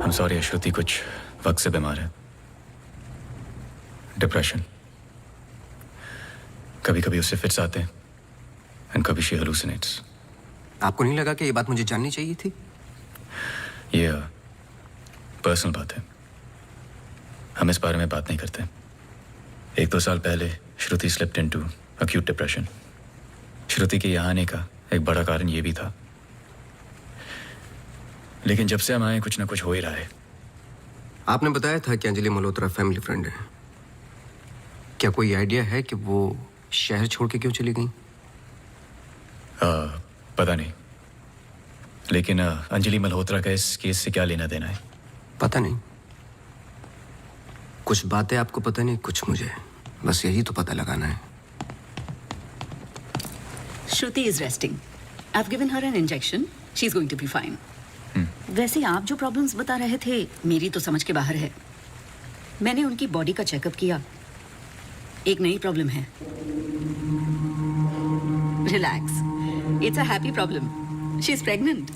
I'm sorry, श्रुति कुछ वक्त से बीमार है. डिप्रेशन. कभी कभी उससे फिट्स आते हैं एंड कभी शी हेलुसिनेट्स.
आपको नहीं लगा कि ये बात मुझे जाननी चाहिए थी?
ये पर्सनल बात है, हम इस बारे में बात नहीं करते. 1-2 साल पहले श्रुति स्लिप्ड इनटू अक्यूट डिप्रेशन. श्रुति के यहाँ आने का एक बड़ा कारण ये भी था. लेकिन जब से हम आए कुछ ना कुछ हो ही रहा है.
आपने बताया था कि अंजलि मल्होत्रा फैमिली फ्रेंड है. क्या कोई आइडिया है कि वो शहर छोड़ के क्यों चली गई?
पता नहीं, लेकिन अंजलि मल्होत्रा का इस केस से क्या लेना देना है?
पता नहीं. कुछ बातें आपको पता नहीं, कुछ मुझे. बस यही तो पता लगाना है.
Shruti is resting. I've given her an injection. She's going to be fine. वैसे आप जो प्रॉब्लम्स बता रहे थे मेरी तो समझ के बाहर है. मैंने उनकी बॉडी का चेकअप किया. एक नई प्रॉब्लम है. Relax. It's a happy problem. She's pregnant.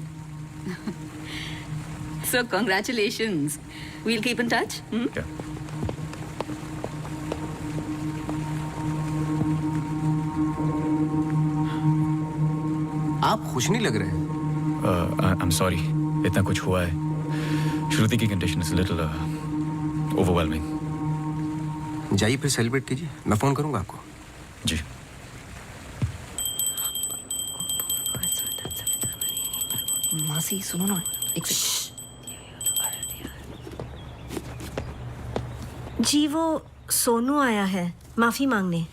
So congratulations. We'll keep in touch.
Yeah.
आप खुश नहीं लग रहे.
I'm sorry, इतना कुछ हुआ है. श्रुति की कंडीशन इज लिटिल ओवरवेलमिंग.
जाइए फिर सेलिब्रेट कीजिए. मैं फोन करूंगा आपको.
जी.
मासी सुनो ना एक
जी. वो सोनू आया है माफी मांगने.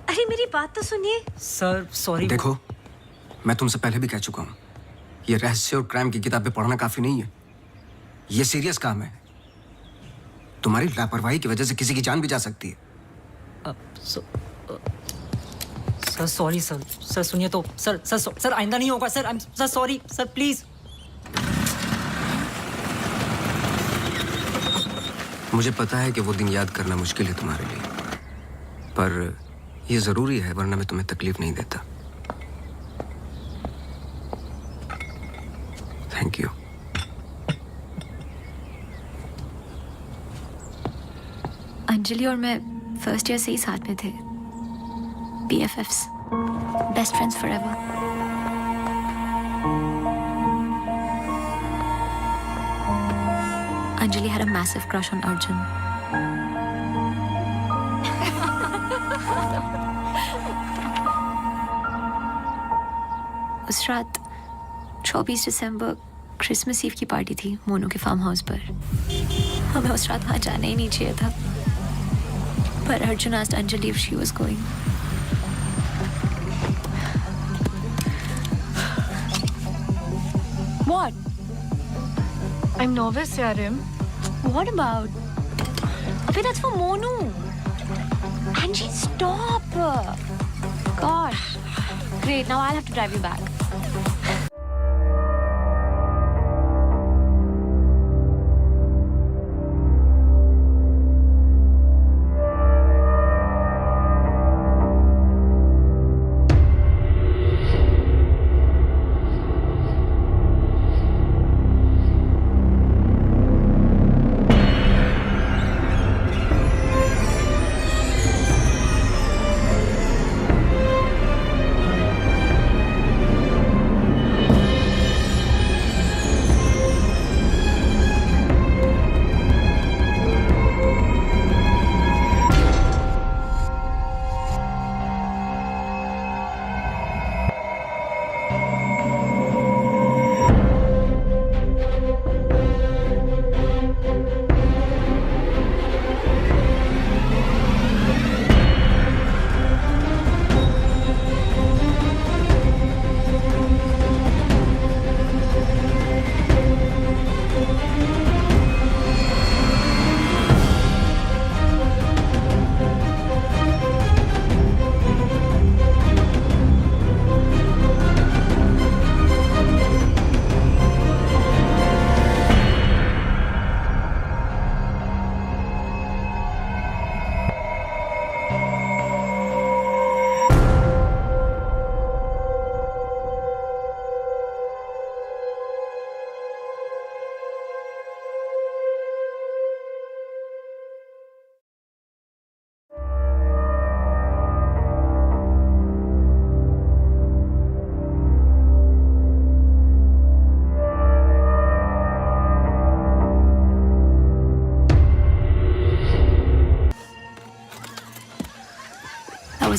अरे मेरी बात तो सुनिए.
Sir sorry.
देखो, मैं तुमसे पहले भी कह चुका हूं, ये रहस्य और क्राइम की किताबें पढ़ना काफी नहीं है. ये सीरियस काम है. तुम्हारी लापरवाही की वजह से किसी की जान भी जा सकती है.
Sir sorry sir. सर सुनिए तो. सर आइंदा नहीं होगा sir. Sir sorry sir please.
मुझे पता है कि वो दिन याद करना मुश्किल है तुम्हारे लिए, पर ये जरूरी है, वरना मैं तुम्हें तकलीफ नहीं देता. Thank you.
अंजलि और मैं फर्स्ट ईयर से ही साथ में थे. BFFs, best friends forever. Anjali had a massive crush on Arjun. उस रात 24 दिसंबर क्रिसमस ईव की पार्टी थी मोनू के फार्म हाउस पर. हमें उस रात वहां जाना ही नहीं चाहिए था, पर Arjun asked Anjali if she was going. What?
I'm nervous, Yarim.
What about? Abhi, that's for Monu. Angie, stop. Gosh. Great, now I'll have to drive you back.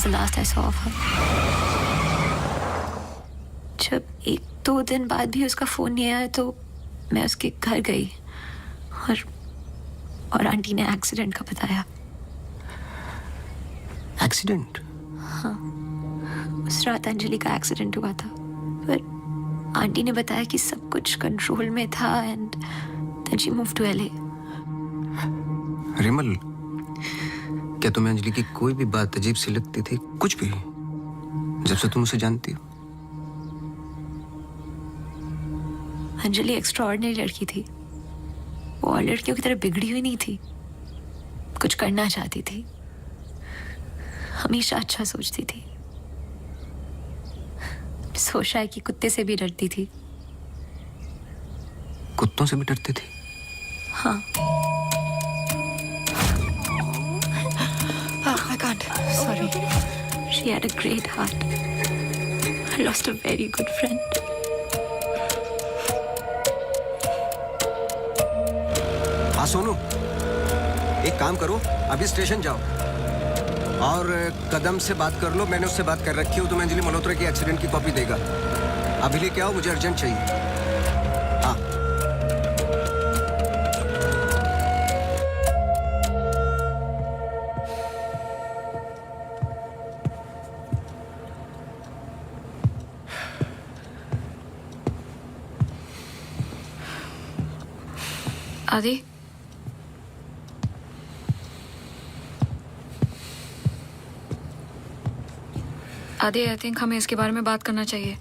the last I saw of her. जब 1-2 दिन बाद भी उसका फोन नहीं आया तो मैं उसके घर गई और आंटी ने एक्सीडेंट का बताया.
एक्सीडेंट?
हाँ, उस रात अंजलि का एक्सीडेंट हुआ था, पर आंटी ने बताया कि सब कुछ कंट्रोल में था and then she move to LA.
Rimal, क्या तुम्हें अंजलि की कोई भी बात अजीब सी लगती थी? कुछ भी, जब से तुम उसे जानती हो?
अंजलि एक्स्ट्राऑर्डिनरी लड़की थी. वो और लड़कियों की तरह बिगड़ी हुई नहीं थी. कुछ करना चाहती थी, हमेशा अच्छा सोचती थी. सोचा है कि कुत्ते से भी डरती थी.
कुत्तों से भी डरती थी?
हाँ. I can't. Sorry. She had a great heart. I lost a very good friend.
हाँ सोनू, एक काम करो, अभी स्टेशन जाओ और कदम से बात कर लो. मैंने उससे बात कर रखी है, तुम्हें अंजलि मल्होत्रा की एक्सीडेंट की कॉपी देगा. अभी लेके आओ, मुझे अर्जेंट चाहिए. हाँ.
आदि, आदि, आई थिंक हमें इसके बारे में बात करना चाहिए.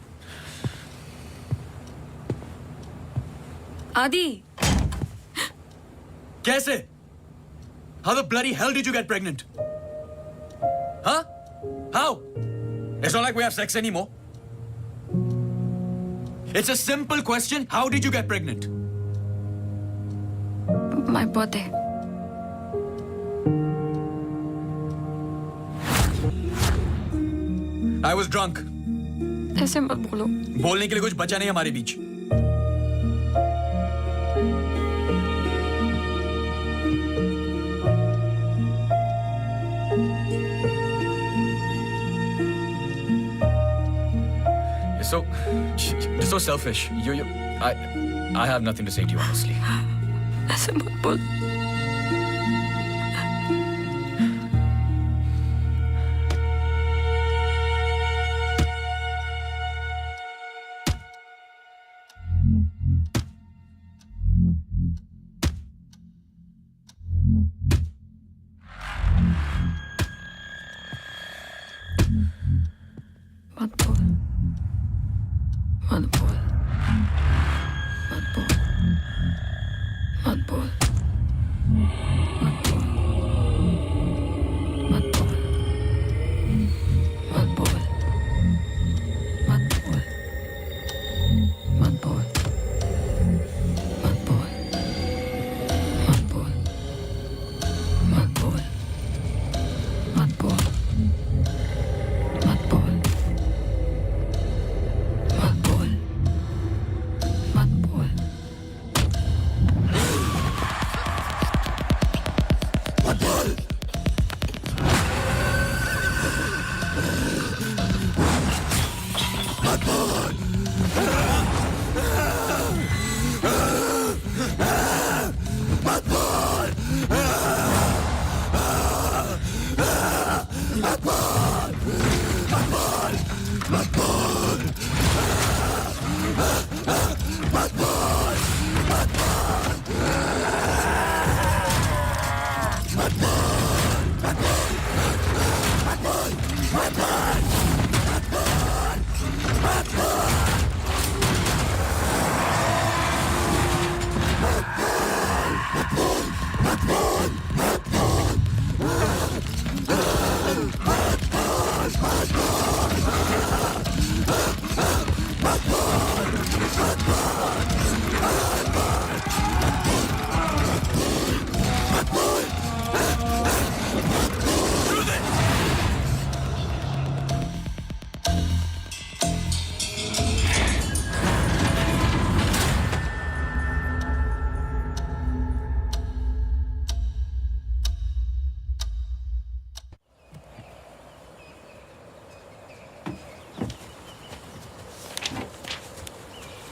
आदि,
कैसे? How the bloody hell did you get pregnant? Huh? How? It's not like we have sex anymore. It's a simple question. How did you get pregnant?
my birthday.
I was drunk.
ऐसे मत बोलो.
बोलने के लिए कुछ बचा नहीं हमारे बीच. You're so selfish. I have nothing to say to you, honestly.
ऐसे मत बोल.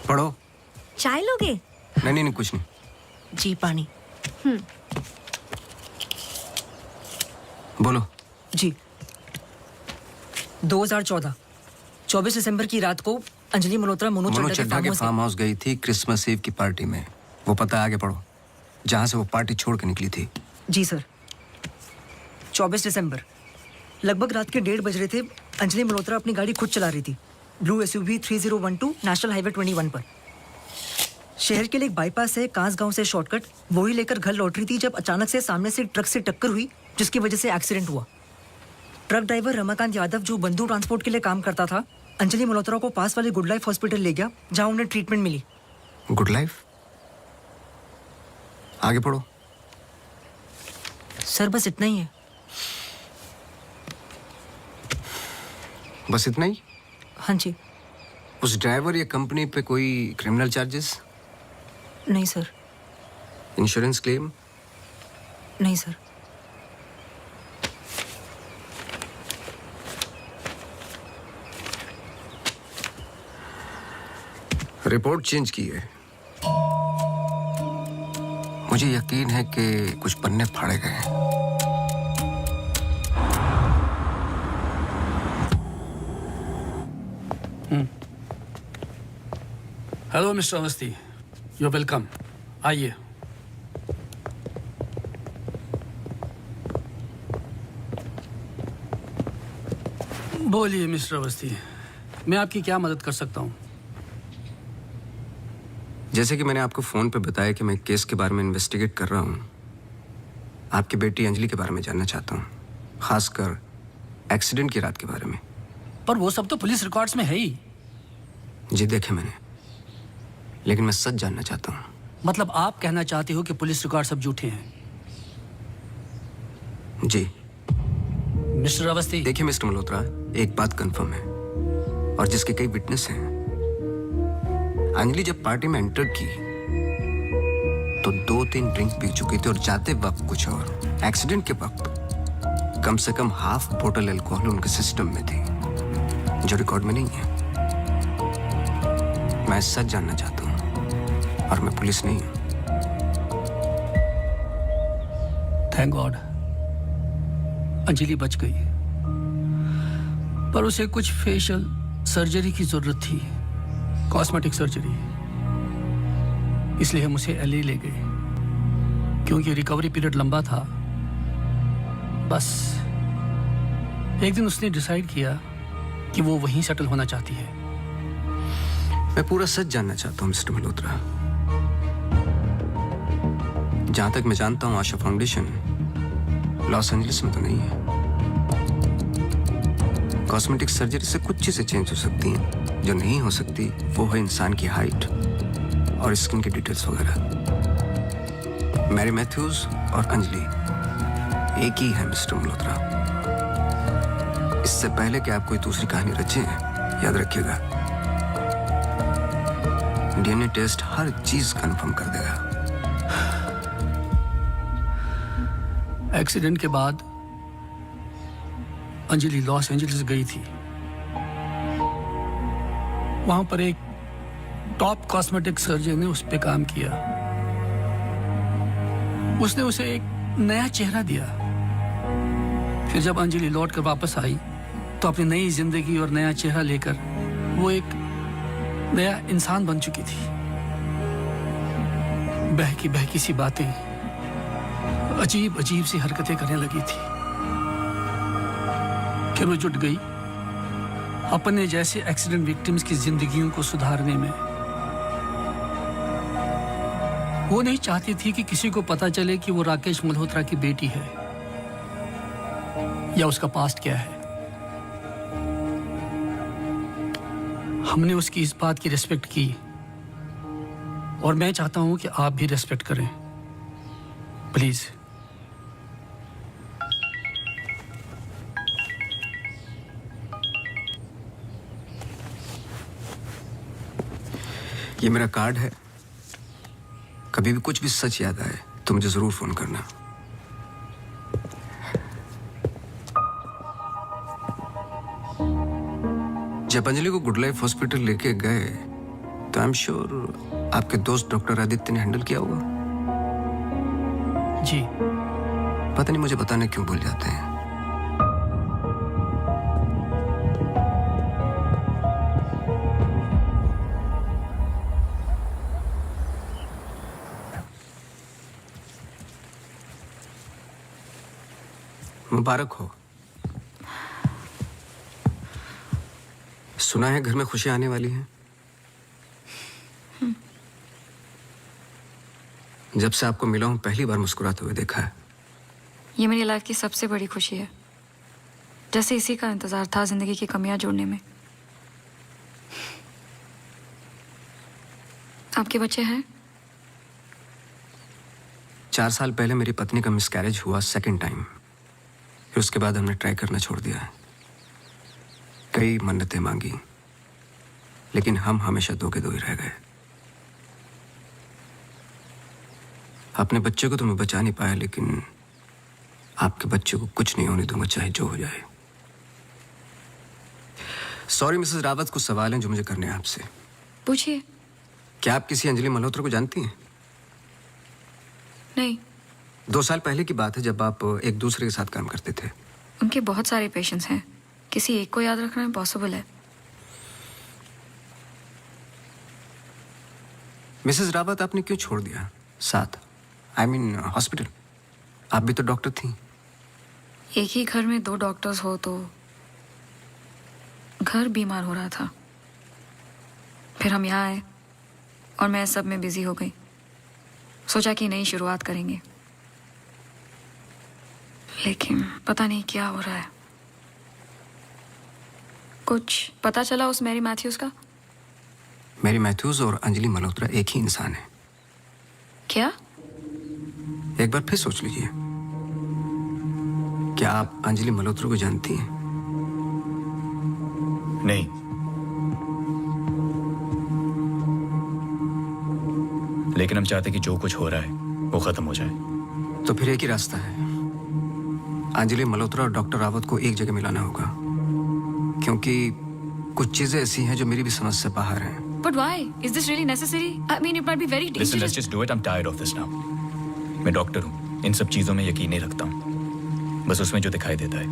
पढ़ो।
चाय लोगे?
नहीं नहीं नहीं, कुछ नहीं।
जी पानी।
बोलो।
जी 2014 24 दिसंबर की रात को अंजलि मल्होत्रा मोनू
चड्ढा के फार्म हाउस गई थी क्रिसमस ईव की पार्टी में। वो पता आगे पढ़ो, जहां से वो पार्टी छोड़ के निकली थी।
जी सर। 24 दिसंबर लगभग रात के 1:30 बज रहे थे। अंजलि मल्होत्रा अपनी गाड़ी खुद चला रही थी, ब्लू SUV 3012 नेशनल हाईवे 21 पर। शहर के लिए एक बाईपास है कांस गांव से शॉर्टकट, वही लेकर घर लौट रही थी जब अचानक से सामने से ट्रक से टक्कर हुई, जिसकी वजह से एक्सीडेंट हुआ। ट्रक ड्राइवर रमाकांत यादव, जो बंधु ट्रांसपोर्ट के लिए काम करता था, अंजलि मल्होत्रा को पास वाले गुड लाइफ हॉस्पिटल ले गया, जहां उन्हें ट्रीटमेंट मिली।
Good life? आगे पढ़ो।
सर बस इतना ही है।
बस इतना ही?
हाँ जी।
उस ड्राइवर या कंपनी पे कोई क्रिमिनल चार्जेस?
नहीं सर।
Insurance claim?
नहीं सर।
रिपोर्ट चेंज की है। मुझे यकीन है कि कुछ पन्ने फाड़े गए हैं।
Hello mister Awasthi, you welcome. आइए। बोलिए मिस्टर अवस्थी, मैं आपकी क्या मदद कर सकता हूँ?
जैसे कि मैंने आपको फोन पे बताया कि मैं एक केस के बारे में इन्वेस्टिगेट कर रहा हूँ। आपकी बेटी अंजलि के बारे में जानना चाहता हूँ, खासकर एक्सीडेंट की रात के बारे में।
पर वो सब तो पुलिस रिकॉर्ड्स में है ही।
जी देखे मैंने, लेकिन मैं सच जानना चाहता हूँ।
मतलब आप कहना चाहते हो कि पुलिस रिकॉर्ड सब झूठे हैं?
जी
मिस्टर अवस्थी।
देखिए मिस्टर मल्होत्रा, एक बात कंफर्म है और जिसके कई विटनेस हैं। अंजलि जब पार्टी में एंटर की तो 2-3 ड्रिंक पी चुकी थी और जाते वक्त कुछ और। एक्सीडेंट के वक्त कम से कम हाफ बोतल अल्कोहल उनके सिस्टम में थी, जो रिकॉर्ड में नहीं है। मैं सच जानना चाहता हूं और मैं पुलिस नहीं हूं।
थैंक गॉड अंजलि बच गई, पर उसे कुछ फेशियल सर्जरी की जरूरत थी, कॉस्मेटिक सर्जरी। इसलिए हम उसे LA ले गए, क्योंकि रिकवरी पीरियड लंबा था। बस एक दिन उसने डिसाइड किया कि वो वहीं सेटल होना चाहती है।
मैं पूरा सच जानना चाहता हूं मिस्टर मल्होत्रा। जहां तक मैं जानता हूं, आशा फाउंडेशन लॉस एंजलिस में तो नहीं है। कॉस्मेटिक सर्जरी से कुछ चीजें चेंज हो सकती हैं, जो नहीं हो सकती वो है इंसान की हाइट और स्किन की डिटेल्स वगैरह। मैरी मैथ्यूज और अंजलि एक ही है मिस्टर मल्होत्रा। इससे पहले कि आप कोई दूसरी कहानी रचें, याद रखिएगा, DNA टेस्ट हर चीज कंफर्म कर देगा।
एक्सीडेंट के बाद अंजलि लॉस एंजलिस गई थी। वहां पर एक टॉप कॉस्मेटिक सर्जन ने उस पे काम किया। उसने उसे एक नया चेहरा दिया। फिर जब अंजलि लौट कर वापस आई तो अपनी नई जिंदगी और नया चेहरा लेकर वो एक नया इंसान बन चुकी थी। बहकी सी बातें, अजीब अजीब सी हरकतें करने लगी थी। फिर वो जुट गई अपने जैसे एक्सीडेंट विक्टिम्स की जिंदगियों को सुधारने में। वो नहीं चाहती थी कि किसी को पता चले कि वो राकेश मल्होत्रा की बेटी है या उसका पास्ट क्या है। हमने उसकी इस बात की रिस्पेक्ट की और मैं चाहता हूं कि आप भी रिस्पेक्ट करें, प्लीज।
ये मेरा कार्ड है, कभी भी कुछ भी सच याद आए तो मुझे जरूर फोन करना। जब अंजलि को गुड लाइफ हॉस्पिटल लेके गए तो आई एम श्योर आपके दोस्त डॉक्टर आदित्य ने हैंडल किया होगा।
जी।
पता नहीं मुझे बताने क्यों भूल जाते हैं। मुबारक हो। सुना है घर में खुशियां आने वाली हैं। जब से आपको मिला हूं पहली बार मुस्कुराते हुए देखा है।
ये मेरी लाइफ की सबसे बड़ी खुशी है, जैसे इसी का इंतजार था जिंदगी की कमियां जोड़ने में। आपके बच्चे हैं?
4 साल पहले मेरी पत्नी का मिसकैरेज हुआ सेकंड टाइम। फिर उसके बाद हमने ट्राई करना छोड़ दिया है। कई मन्नतें मांगी, लेकिन हम हमेशा दो के दो ही रह गए। अपने बच्चे को तो मैं बचा नहीं पाया, लेकिन आपके बच्चे को कुछ नहीं होने दूंगा, चाहे जो हो जाए। सॉरी मिसेस रावत, कुछ सवाल हैं जो मुझे करने हैं आपसे।
पूछिए।
क्या आप किसी अंजलि मल्होत्रा को जानती हैं?
नहीं।
2 साल पहले की बात है, जब आप एक दूसरे के साथ काम करते थे।
उनके बहुत सारे पेशेंट्स हैं, किसी एक को याद रखना इम्पॉसिबल है।
मिसेस रावत, आपने क्यों छोड़ दिया साथ? I mean hospital. आप भी तो डॉक्टर थी।
एक ही घर में 2 डॉक्टर्स हो तो घर बीमार हो रहा था। फिर हम यहाँ आए और मैं सब में बिजी हो गई। सोचा कि नई शुरुआत करेंगे, लेकिन पता नहीं क्या हो रहा है। कुछ पता चला उस मैरी मैथ्यूज का?
मैरी मैथ्यूज और अंजलि मल्होत्रा एक ही इंसान है।
क्या?
एक बार फिर सोच लीजिए। क्या आप अंजलि मल्होत्रा को जानती हैं?
नहीं। लेकिन हम चाहते कि जो कुछ हो रहा है वो खत्म हो जाए।
तो फिर एक ही रास्ता है। अंजलि मल्होत्रा और डॉक्टर रावत को एक जगह मिलाना होगा, क्योंकि कुछ चीजें ऐसी हैं जो मेरी भी समझ से बाहर हैं।
But why? Is this really necessary? I mean, it might be very dangerous.
Listen, let's just do it. I'm tired of this now. मैं डॉक्टर हूँ, इन सब चीजों में यकीन नहीं रखता हूँ, बस उसमें जो दिखाई देता है।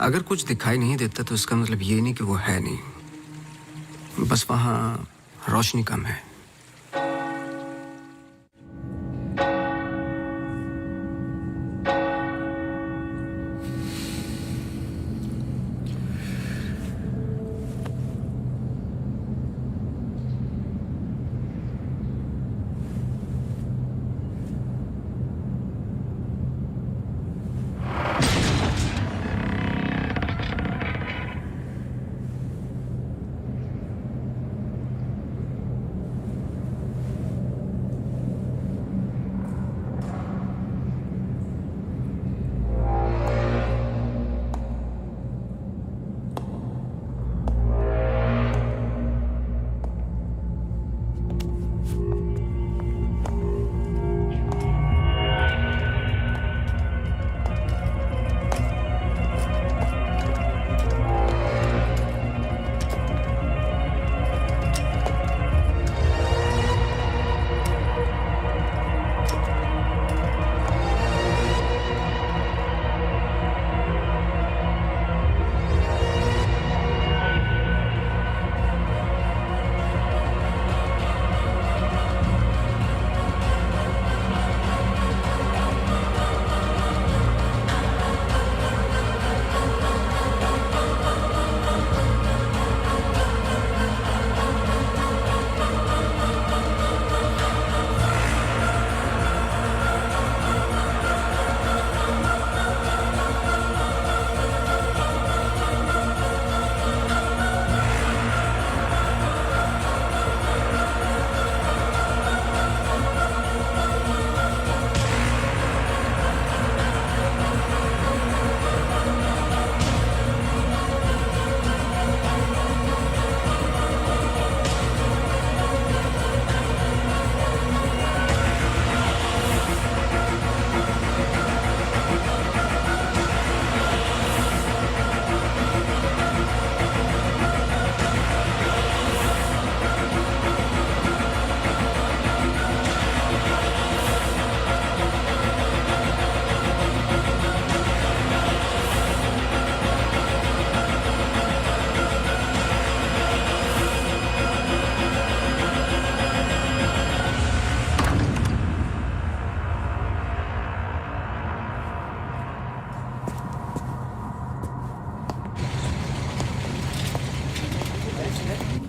अगर कुछ दिखाई नहीं देता तो इसका मतलब ये नहीं कि वो है नहीं, बस वहाँ रोशनी कम है।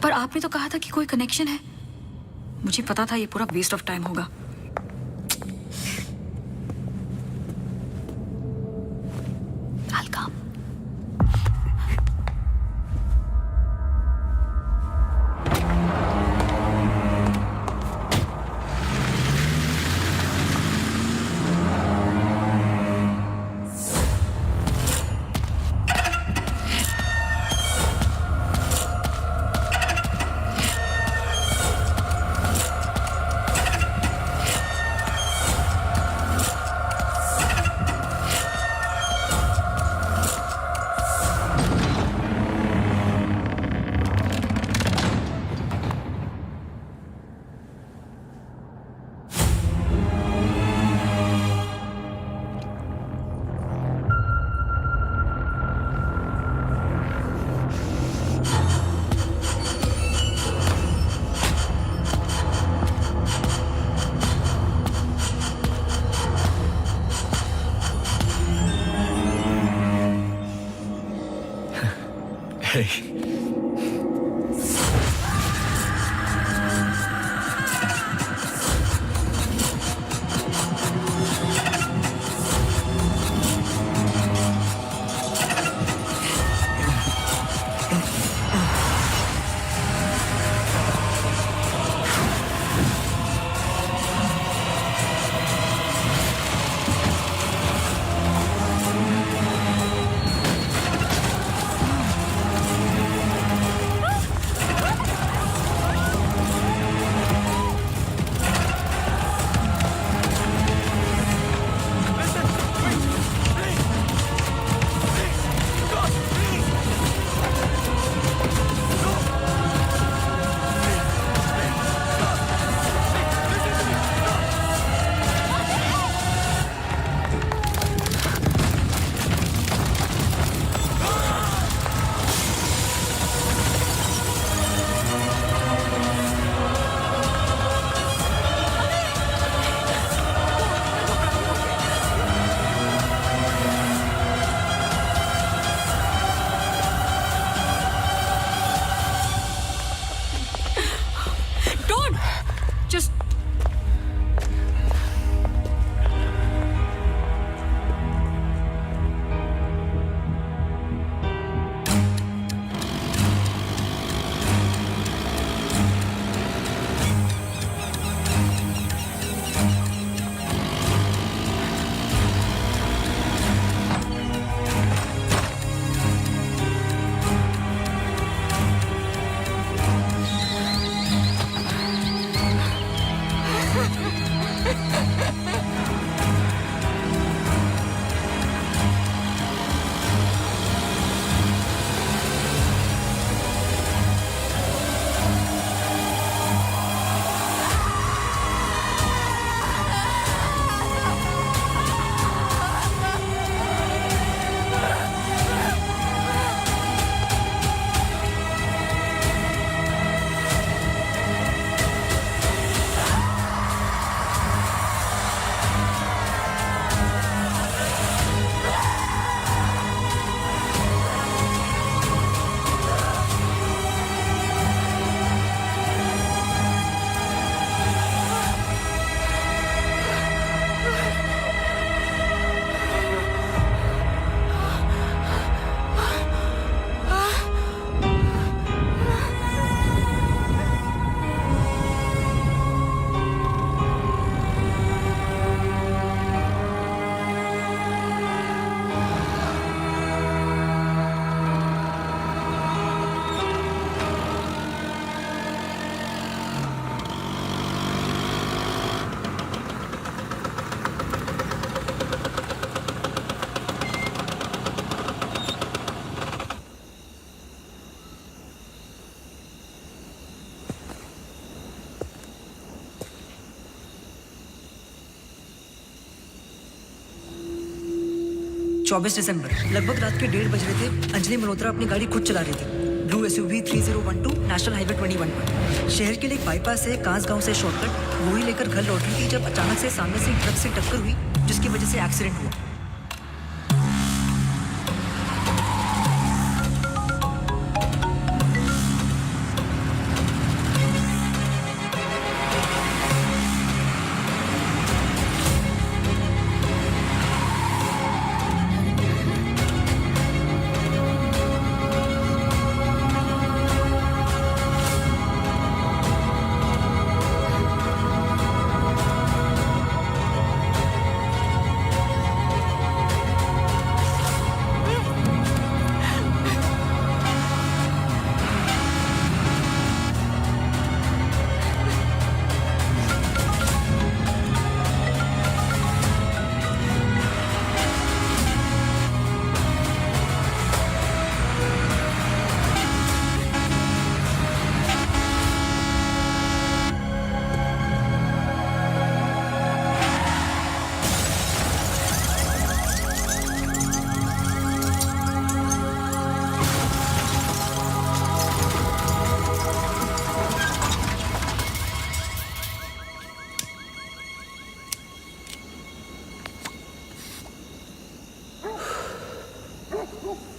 पर आपने तो कहा था कि कोई कनेक्शन है। मुझे पता था ये पूरा वेस्ट ऑफ टाइम होगा।
चौबीस दिसंबर लगभग रात के 1:30 बज रहे थे। अंजलि मल्होत्रा अपनी गाड़ी खुद चला रही थी, ब्लू SUV 3012 नेशनल हाईवे 21 पर। शहर के लिए एक बाईपास है कांस गांव से शॉर्टकट वो ही लेकर घर लौट रही थी जब अचानक से सामने से ट्रक से टक्कर हुई जिसकी वजह से एक्सीडेंट हुआ।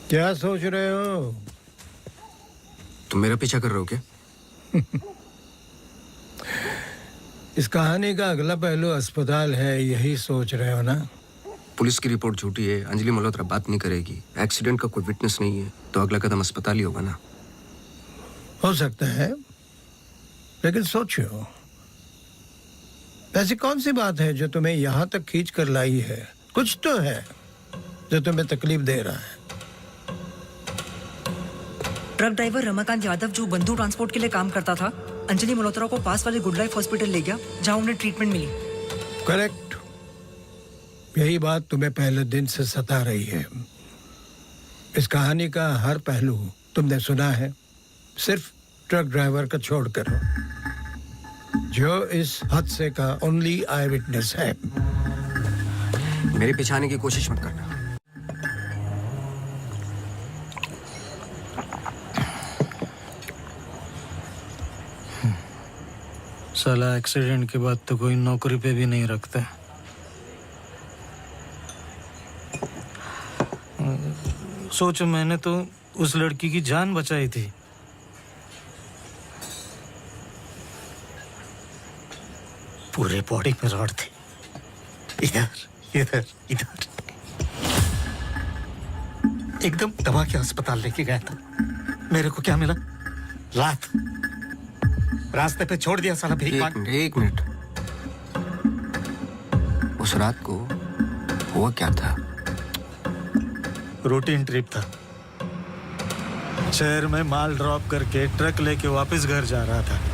क्या सोच रहे हो?
तुम मेरा पीछा कर रहे हो क्या?
इस कहानी का अगला पहलू अस्पताल है, यही सोच रहे हो ना?
पुलिस की रिपोर्ट झूठी है, अंजलि मल्होत्रा बात नहीं करेगी, एक्सीडेंट का कोई विटनेस नहीं है, तो अगला कदम अस्पताल ही होगा ना।
हो सकता है, लेकिन सोचो, ऐसी कौन सी बात है जो तुम्हें यहां तक खींच कर लाई है? कुछ तो है जो तुम्हें तकलीफ दे रहा है।
ट्रक ड्राइवर रमाकांत यादव जो बंधु ट्रांसपोर्ट के लिए काम करता था, अंजलि मल्होत्रा को पास वाले गुड लाइफ हॉस्पिटल ले गया जहां उन्हें ट्रीटमेंट मिली।
करेक्ट, यही बात तुम्हें पहले दिन से सता रही है। इस कहानी का हर पहलू तुमने सुना है, सिर्फ ट्रक ड्राइवर का छोड़कर, जो इस हादसे का ओनली आई विटनेस है।
मेरे पीछे आने की कोशिश मत करना।
साला एक्सीडेंट के बाद तो कोई नौकरी पे भी नहीं रखता। सोचो, मैंने तो उस लड़की की जान बचाई थी। पूरे बॉडी में रॉड थी, इधर इधर इधर। एकदम दबा के अस्पताल लेके गया था। मेरे को क्या मिला? लात। रास्ते पे छोड़ दिया साला भीख मांग।
एक मिनट, उस रात को हुआ क्या था?
रूटीन ट्रिप था। शहर में माल ड्रॉप करके ट्रक लेके वापस घर जा रहा था।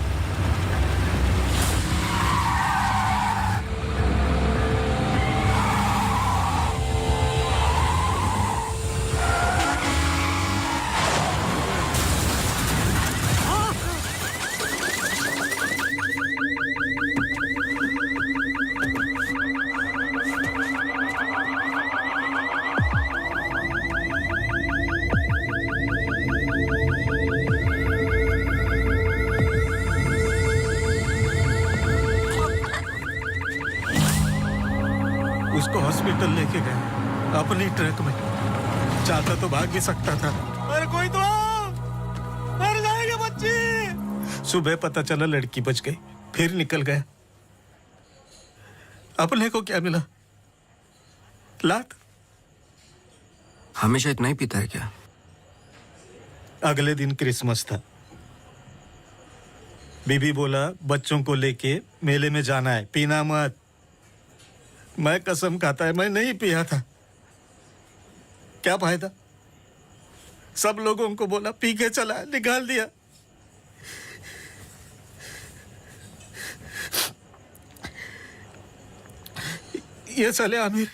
उसको हॉस्पिटल लेके गए अपनी ट्रक में। चाहता तो भाग भी सकता था। अरे कोई तो आओ, मर जाएगी बच्ची। सुबह पता चला लड़की बच गई, फिर निकल गया। अपने को क्या मिला? लात।
हमेशा इतना ही पीता है क्या?
अगले दिन क्रिसमस था। बीबी बोला बच्चों को लेके मेले में जाना है, पीना मत। मैं कसम खाता है मैं नहीं पिया था। क्या फायदा? सब लोगों को बोला पी के चला, निकाल दिया। ये चले आमिर,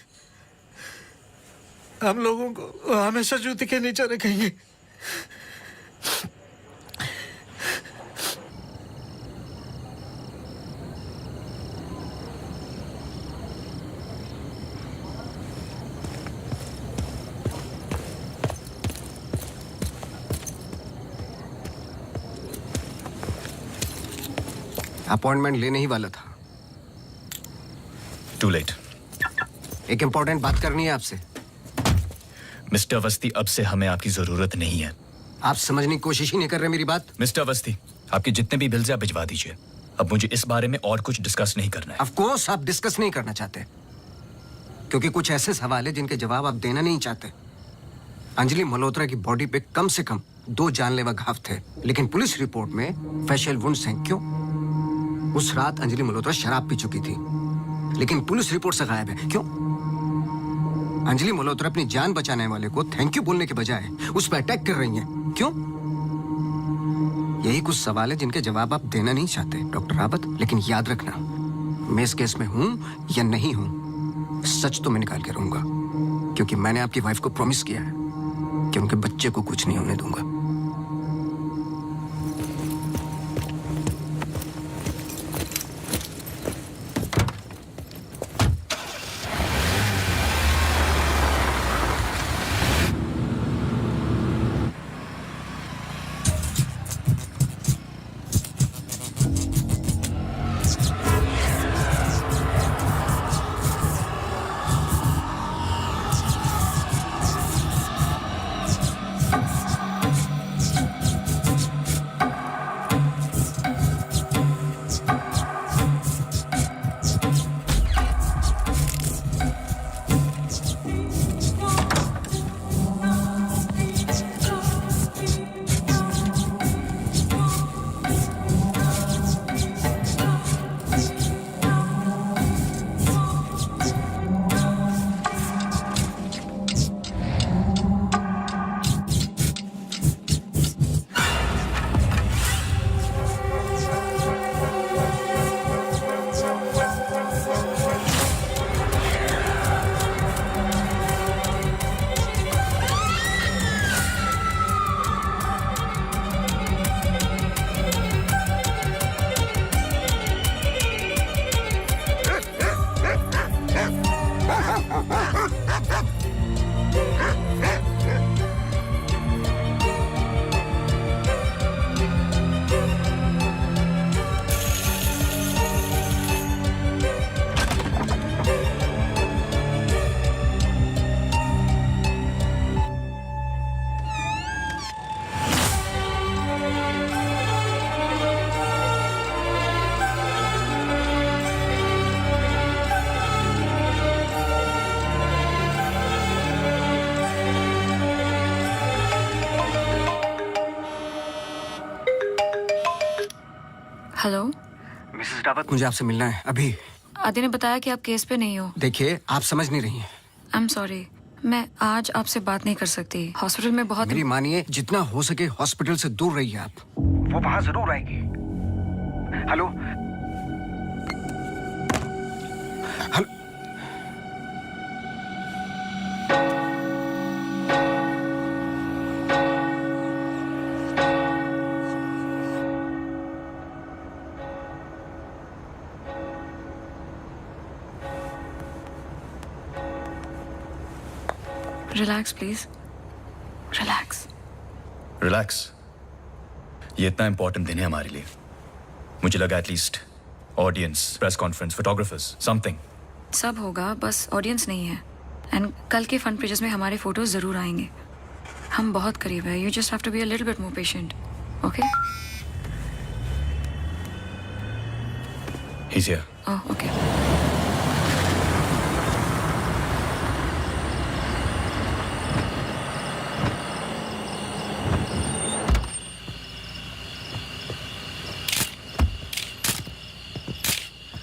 हम लोगों को हमेशा जूते के नीचे रखेंगे।
अपॉइंटमेंट लेने ही वाला था।
To late.
एक इंपॉर्टेंट बात करनी है आपसे।
मिस्टर अवस्थी, अब से हमें आपकी जरूरत नहीं है।
आप समझने की कोशिश ही नहीं कर रहे मेरी बात।
मिस्टर अवस्थी, आपके जितने भी बिल्स आप भिजवा दीजिए। अब मुझे इस बारे में और कुछ डिस्कस नहीं करना है।
ऑफ कोर्स आप डिस्कस नहीं करना चाहते, क्योंकि कुछ ऐसे सवाल है जिनके जवाब आप देना नहीं चाहते। अंजलि मल्होत्रा की बॉडी पे कम से कम 2 जानलेवा घाव थे, लेकिन पुलिस रिपोर्ट में फेशियल वुंड्स हैं। क्यों? उस रात अंजलि मल्होत्रा शराब पी चुकी थी, लेकिन पुलिस रिपोर्ट से गायब है। क्यों? अंजलि मल्होत्रा अपनी जान बचाने वाले को थैंक यू बोलने के बजाय उस पर अटैक कर रही हैं। क्यों? यही कुछ सवाल है जिनके जवाब आप देना नहीं चाहते डॉक्टर रावत। लेकिन याद रखना, मैं इस केस में हूं या नहीं हूं, सच तो मैं निकाल के रहूंगा, क्योंकि मैंने आपकी वाइफ को प्रॉमिस किया है कि उनके बच्चे को कुछ नहीं होने दूंगा।
हेलो
मिसेस रावत, मुझे आपसे मिलना है अभी।
आदि ने बताया कि आप केस पे नहीं हो।
देखिए, आप समझ नहीं रही हैं।
आई एम सॉरी, मैं आज आपसे बात नहीं कर सकती। हॉस्पिटल में बहुत
मेरी मानिए, जितना हो सके हॉस्पिटल से दूर रहिए आप। वो वहां जरूर आएगी। Hello hello.
Relax please, relax.
Relax? ये इतना इंपॉर्टेंट दिन है हमारे लिए। मुझे लगा at least audience, press conference, photographers, something.
सब होगा, बस ऑडियंस नहीं है। एंड कल के फ्रंट पेजेस में हमारे फोटोज जरूर आएंगे। हम बहुत करीब है। You just have to be a little bit more patient, okay?
He's here.
Oh, okay.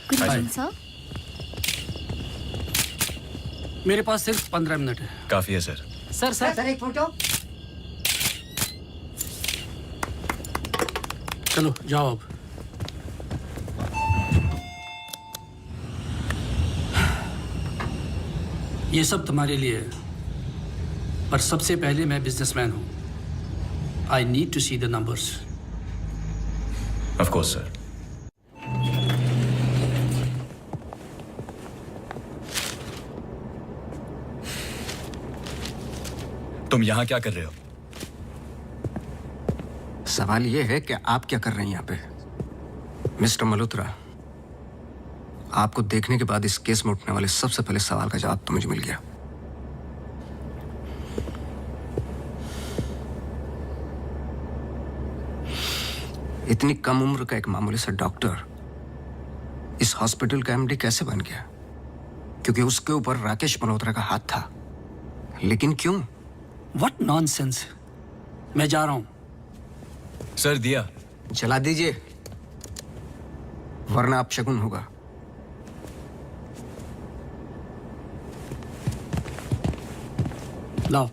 Good
Hi,
morning sir.
मेरे पास सिर्फ 15 मिनट है।
काफी है सर।
सर
एक फोटो।
चलो जाओ अब। ये सब तुम्हारे लिए है, पर सबसे पहले मैं बिजनेसमैन हूं। I need to see the numbers.
Of course sir. तुम यहां क्या कर रहे हो?
सवाल ये है कि आप क्या कर रहे हैं यहाँ पे। मिस्टर मल्होत्रा, आपको देखने के बाद इस केस में उठने वाले सबसे पहले सवाल का जवाब तो मुझे मिल गया। इतनी कम उम्र का एक मामूली सा डॉक्टर इस हॉस्पिटल का एमडी कैसे बन गया? क्योंकि उसके ऊपर राकेश मल्होत्रा का हाथ था। लेकिन क्यों?
What nonsense. मैं जा रहा हूं।
सर दिया
जला दीजिए, वरना आप शगुन होगा।
लाओ।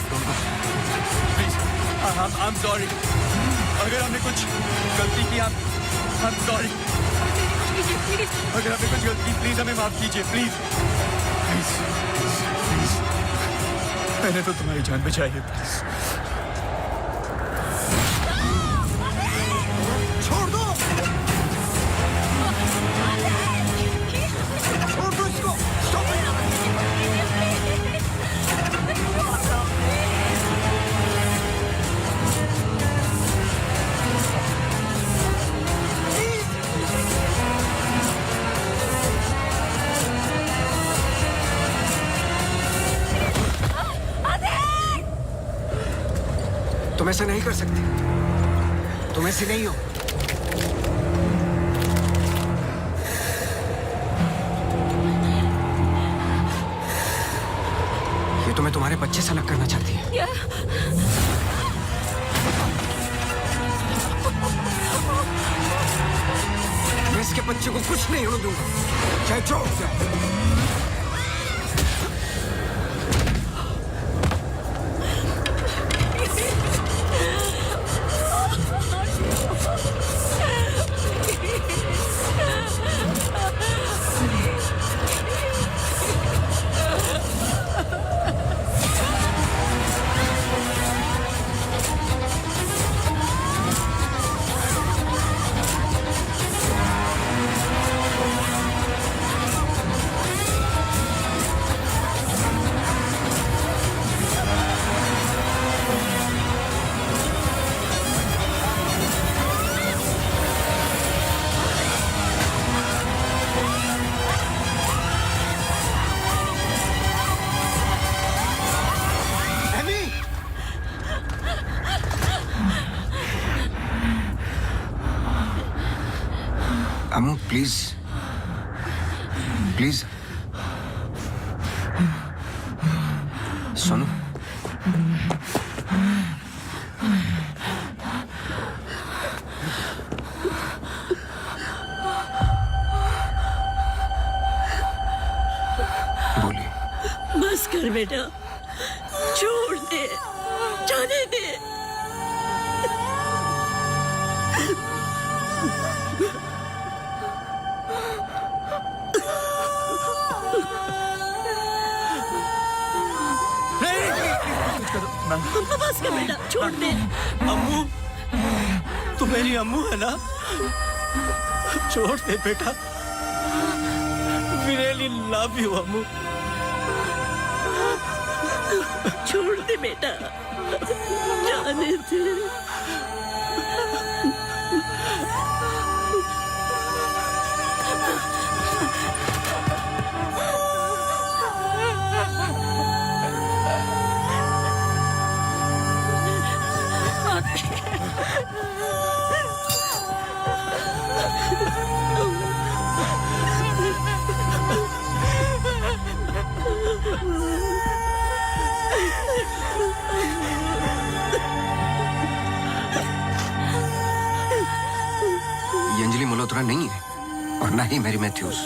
प्लीज आई एम सॉरी अगर हमने कुछ गलती की आई एम सॉरी अगर हमने कुछ गलती की प्लीज हमें माफ कीजिए प्लीज प्लीज प्लीज मैंने तो तुम्हारी जान बचाई है प्लीज
छोड़ दो छोड़ दो इसको
तुम ऐसा नहीं कर सकते तुम ऐसे नहीं हो ये तुम्हें तुम्हारे बच्चे से अलग करना चाहती है मैं इसके बच्चे को कुछ नहीं होने दूंगा चाहे जो हो जाए अम्मू प्लीज प्लीज सुनो बोलिए
बस कर बेटा छोड़ दे जाने दे बस कर बेटा छोड़ दे
अम्मू तू मेरी अम्मू है ना छोड़ दे बेटा We really love you अम्मू
छोड़ दे बेटा जाने दे
ये अंजलि मल्होत्रा नहीं है और ना ही मैरी मैथ्यूज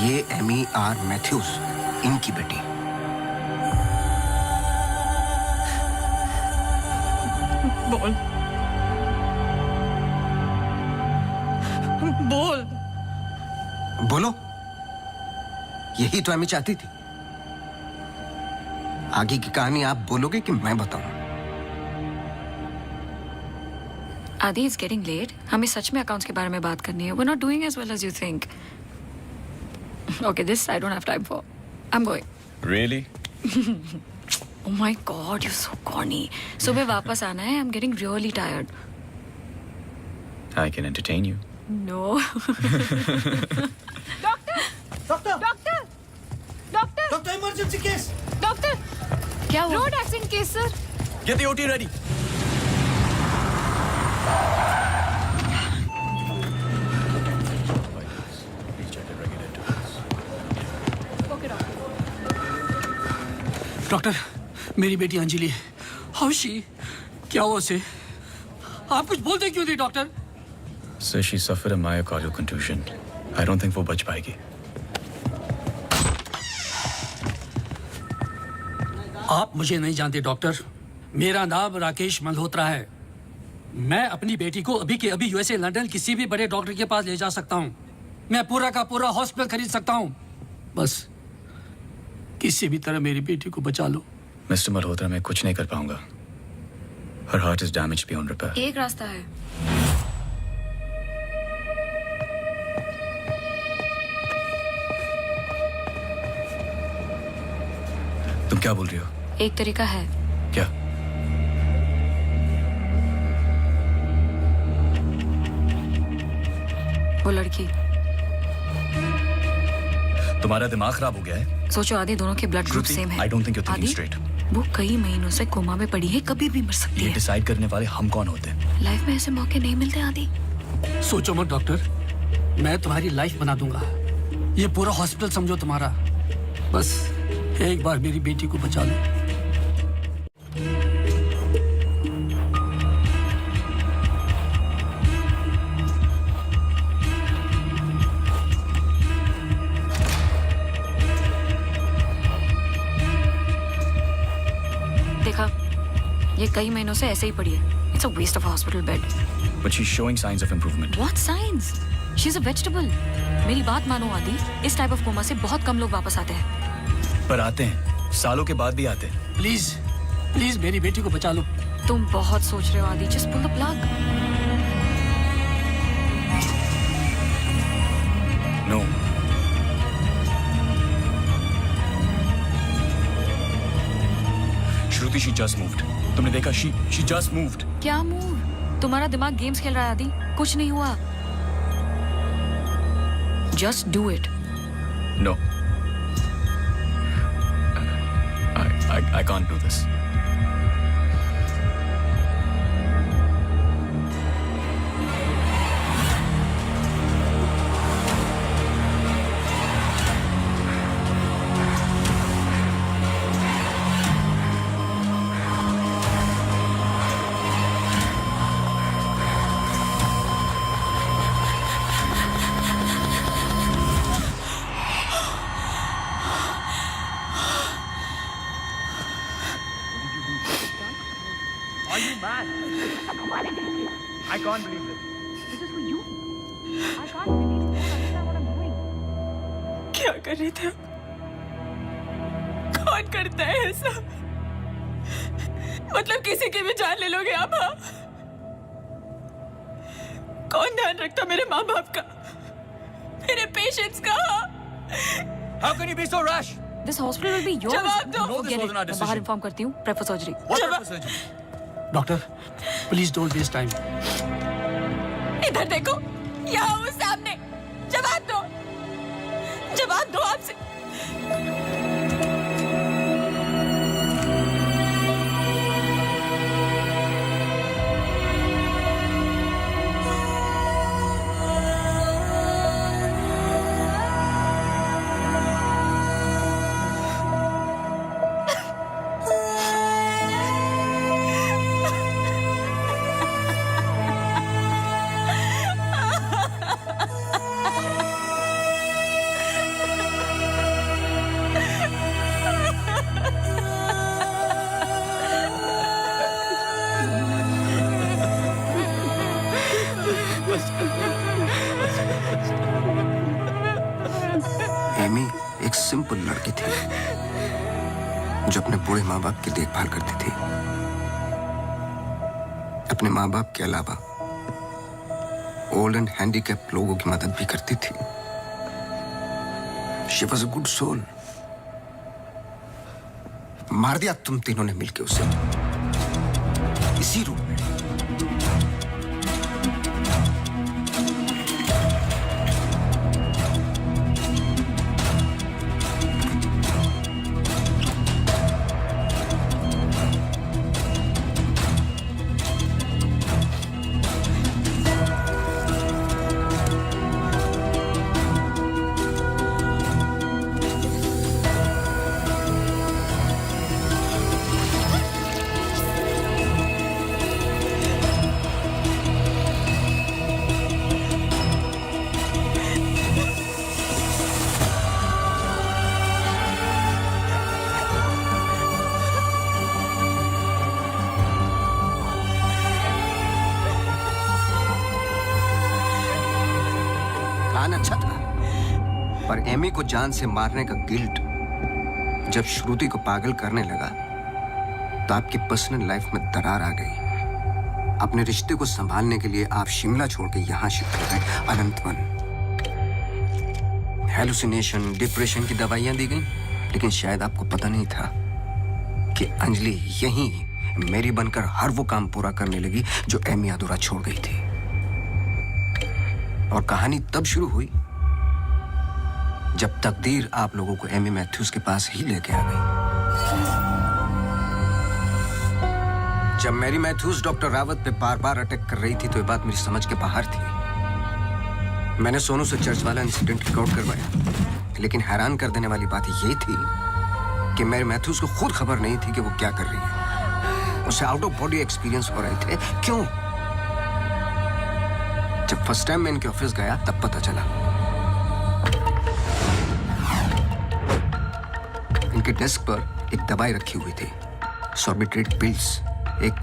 ये एमी आर मैथ्यूज इनकी बेटी
बोल बोल
बोलो यही तो एमी चाहती थी आगे की कहानी आप बोलोगे कि मैं बताऊं
आदि इज गेटिंग लेट हमें सच में अकाउंट्स के बारे में बात करनी है we are not doing as well as you think okay this I don't have time for I am going
really
Oh my god, you're so corny. सुबह वापस आना है. I'm getting really tired.
I can entertain you.
No.
Doctor emergency case
doctor
क्या हुआ?
Road accident case sir.
Get the OT ready.
Doctor मेरी बेटी अंजलि हाउ शी क्या हुआ उसे आप कुछ बोलते क्यों नहीं doctor
Sir, she suffered a myocardial contusion. I don't think वो बच पाएगी.
आप मुझे नहीं जानते डॉक्टर, मेरा नाम राकेश मल्होत्रा है। मैं अपनी बेटी को अभी के अभी यूएसए लंदन किसी भी बड़े डॉक्टर के पास ले जा सकता हूँ। मैं पूरा का पूरा हॉस्पिटल खरीद सकता हूँ। बस किसी भी तरह मेरी बेटी को बचा लो।
मिस्टर मल्होत्रा, मैं कुछ नहीं कर पाऊंगा। Her heart is damaged beyond repair.
एक रास्ता है।
तुम क्या बोल रही हो?
एक तरीका है।
क्या?
वो लड़की।
तुम्हारा दिमाग खराब हो गया है?
सोचो आदि, दोनों के ब्लड ग्रुप सेम है।
I don't think you're thinking
आदि,
straight.
वो कई महीनों से कोमा में पड़ी है, कभी भी मर सकती
ये
है।
डिसाइड करने वाले हम कौन होते हैं?
लाइफ में ऐसे मौके नहीं मिलते आदि।
सोचो मत डॉक्टर, मैं तुम्हारी लाइफ बना दूंगा। ये पूरा हॉस्पिटल समझो तुम्हारा। बस एक बार मेरी बेटी को बचा लो।
देखा, ये कई महीनों से ऐसे ही पड़ी है। It's a waste of hospital bed.
But she's showing signs of improvement.
What signs? She's a vegetable. मेरी बात मानो आदि, इस टाइप ऑफ कोमा से बहुत कम लोग वापस आते हैं।
पर आते हैं, सालों के बाद भी आते हैं।
प्लीज प्लीज मेरी बेटी को बचा लो।
तुम बहुत सोच रहे हो Aadi, just pull the plug.
No. Shruti, she just moved. तुमने देखा? She just moved.
क्या मूव? तुम्हारा दिमाग गेम्स खेल रहा है आदि, कुछ नहीं हुआ। Just do it.
No. I can't do this.
Are you mad? I can't believe this.
This is for you. I can't believe you don't understand what I'm doing.
क्या कर रहे थे? कौन करता है ऐसा? मतलब किसी की भी जान ले लोगे आप? हाँ? कौन ध्यान रखता मेरे माँ बाप का, मेरे पेशेंट्स का?
How can you be so rash?
This hospital will be yours.
जवाब दो।
No, this
Get it.
wasn't our
मैं
decision.
बाहर इन्फॉर्म करती हूँ। Prefer surgery.
What type of surgery?
Doctor, please don't waste time.
इधर देखो, यहाँ वो सामने। जवाब दो, जवाब दो आपसे।
एमी एक सिंपल लड़की थी जो अपने बूढ़े माँ बाप की देखभाल करती थी। अपने माँ बाप के अलावा ओल्ड एंड हैंडीकैप लोगों की मदद भी करती थी। She was a good soul. मार दिया तुम तीनों ने मिलके उसे इसी रूम में। पर एमी को जान से मारने का गिल्ट जब श्रुति को पागल करने लगा तो आपकी पर्सनल लाइफ में दरार आ गई। अपने रिश्ते को संभालने के लिए आप शिमला छोड़ के यहां शिफ्ट हो गए अनंतवन। हेलुसिनेशन, डिप्रेशन की दवाइयां दी गई, लेकिन शायद आपको पता नहीं था कि अंजलि यहीं मेरी बनकर हर वो काम पूरा करने लगी जो एमी अधूरा छोड़ गई थी। और कहानी तब शुरू हुई जब तकदीर आप लोगों को एमी मैथ्यूज के पास ही लेके आ गई। जब मैरी मैथ्यूज डॉक्टर रावत पे बार बार अटैक कर रही थी तो ये बात मेरी समझ के बाहर थी। मैंने सोनू से चर्च वाला इंसिडेंट रिकॉर्ड करवाया, लेकिन हैरान कर देने वाली बात ये थी कि मैरी मैथ्यूज को खुद खबर नहीं थी कि वो क्या कर रही है। उसे आउट ऑफ बॉडी एक्सपीरियंस हो रहे थे। क्यों? जब फर्स्ट टाइम मैं इनके ऑफिस गया तब पता चला। इनके डेस्क पर एक दवाई रखी हुई थी, सॉर्बिट्रेट पिल्स, एक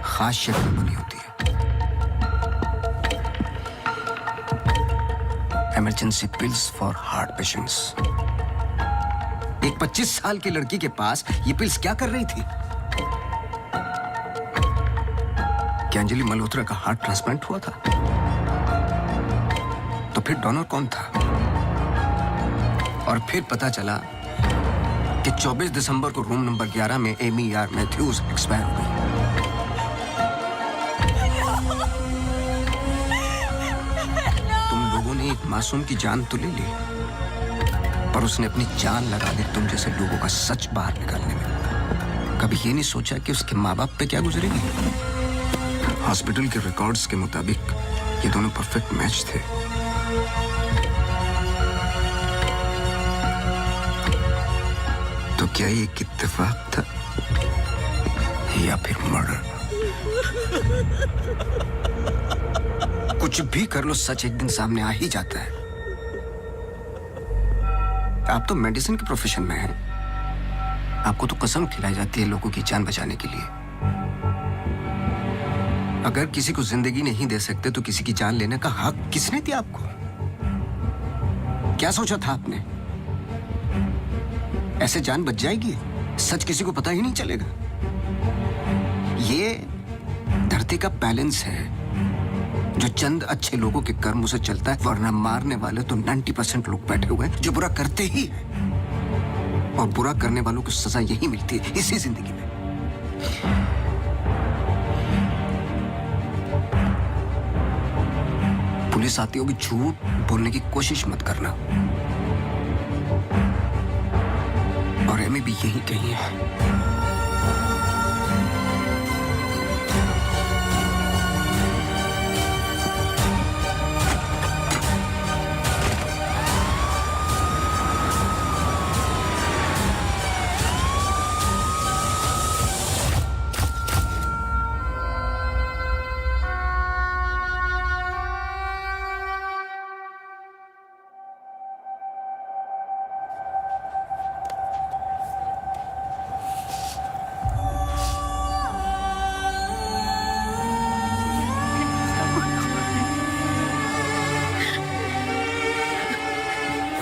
खास शक्ल में बनी होती है। Emergency pills for heart patients. एक 25 साल की लड़की के पास ये पिल्स क्या कर रही थी? क्या अंजलि मल्होत्रा का हार्ट ट्रांसप्लांट हुआ था? तो फिर डोनर कौन था? और फिर पता चला कि 24 दिसंबर को रूम नंबर 11 में एमी आर मैथ्यूज एक्सपायर हो गई। तुम लोगों ने एक मासूम की जान तो ले ली, पर उसने अपनी जान लगा दी तुम जैसे लोगों का सच बाहर निकालने में। कभी ये नहीं सोचा कि उसके माँ बाप पे क्या गुजरेगी? हॉस्पिटल के रिकॉर्ड्स के मुताबिक ये दोनों परफेक्ट मैच थे। तो क्या ये एक इत्तेफाक था या फिर मर्डर? कुछ भी कर लो, सच एक दिन सामने आ ही जाता है। आप तो मेडिसिन के प्रोफेशन में हैं। आपको तो कसम खिलाई जाती है लोगों की जान बचाने के लिए। अगर किसी को जिंदगी नहीं दे सकते तो किसी की जान लेने का हक किसने दिया आपको? क्या सोचा था आपने? ऐसे जान बच जाएगी? सच किसी को पता ही नहीं चलेगा। ये धरती का बैलेंस है जो चंद अच्छे लोगों के कर्मों से चलता है, वरना मारने वाले तो 90% लोग बैठे हुए हैं जो बुरा करते ही हैं। और बुरा करने वालों को सजा यही मिलती है इसी जिंदगी में। पुलिस आती होगी, झूठ बोलने की कोशिश मत करना। और एमी भी यही कही है।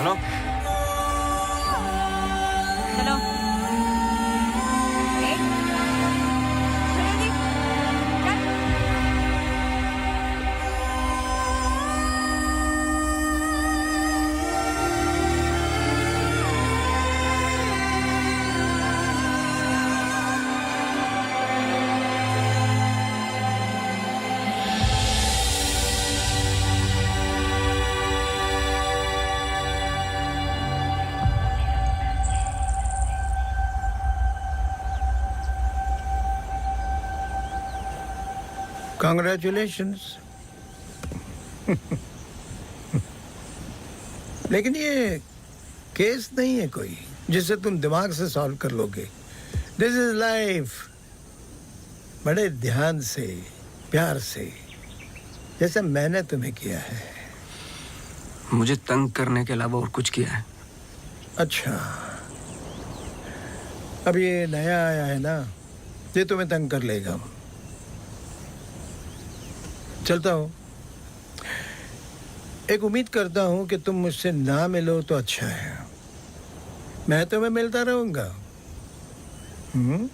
हेलो
चलो
Congratulations. लेकिन ये केस नहीं है कोई जिसे तुम दिमाग से सॉल्व कर लोगे। This is life. बड़े ध्यान से, प्यार से, जैसे मैंने तुम्हें किया है।
मुझे तंग करने के अलावा और कुछ किया है?
अच्छा, अब ये नया आया है ना, ये तुम्हें तंग कर लेगा। चलता हूँ। एक उम्मीद करता हूं कि तुम मुझसे ना मिलो तो अच्छा है। मैं तुम्हें मिलता रहूंगा। हम्म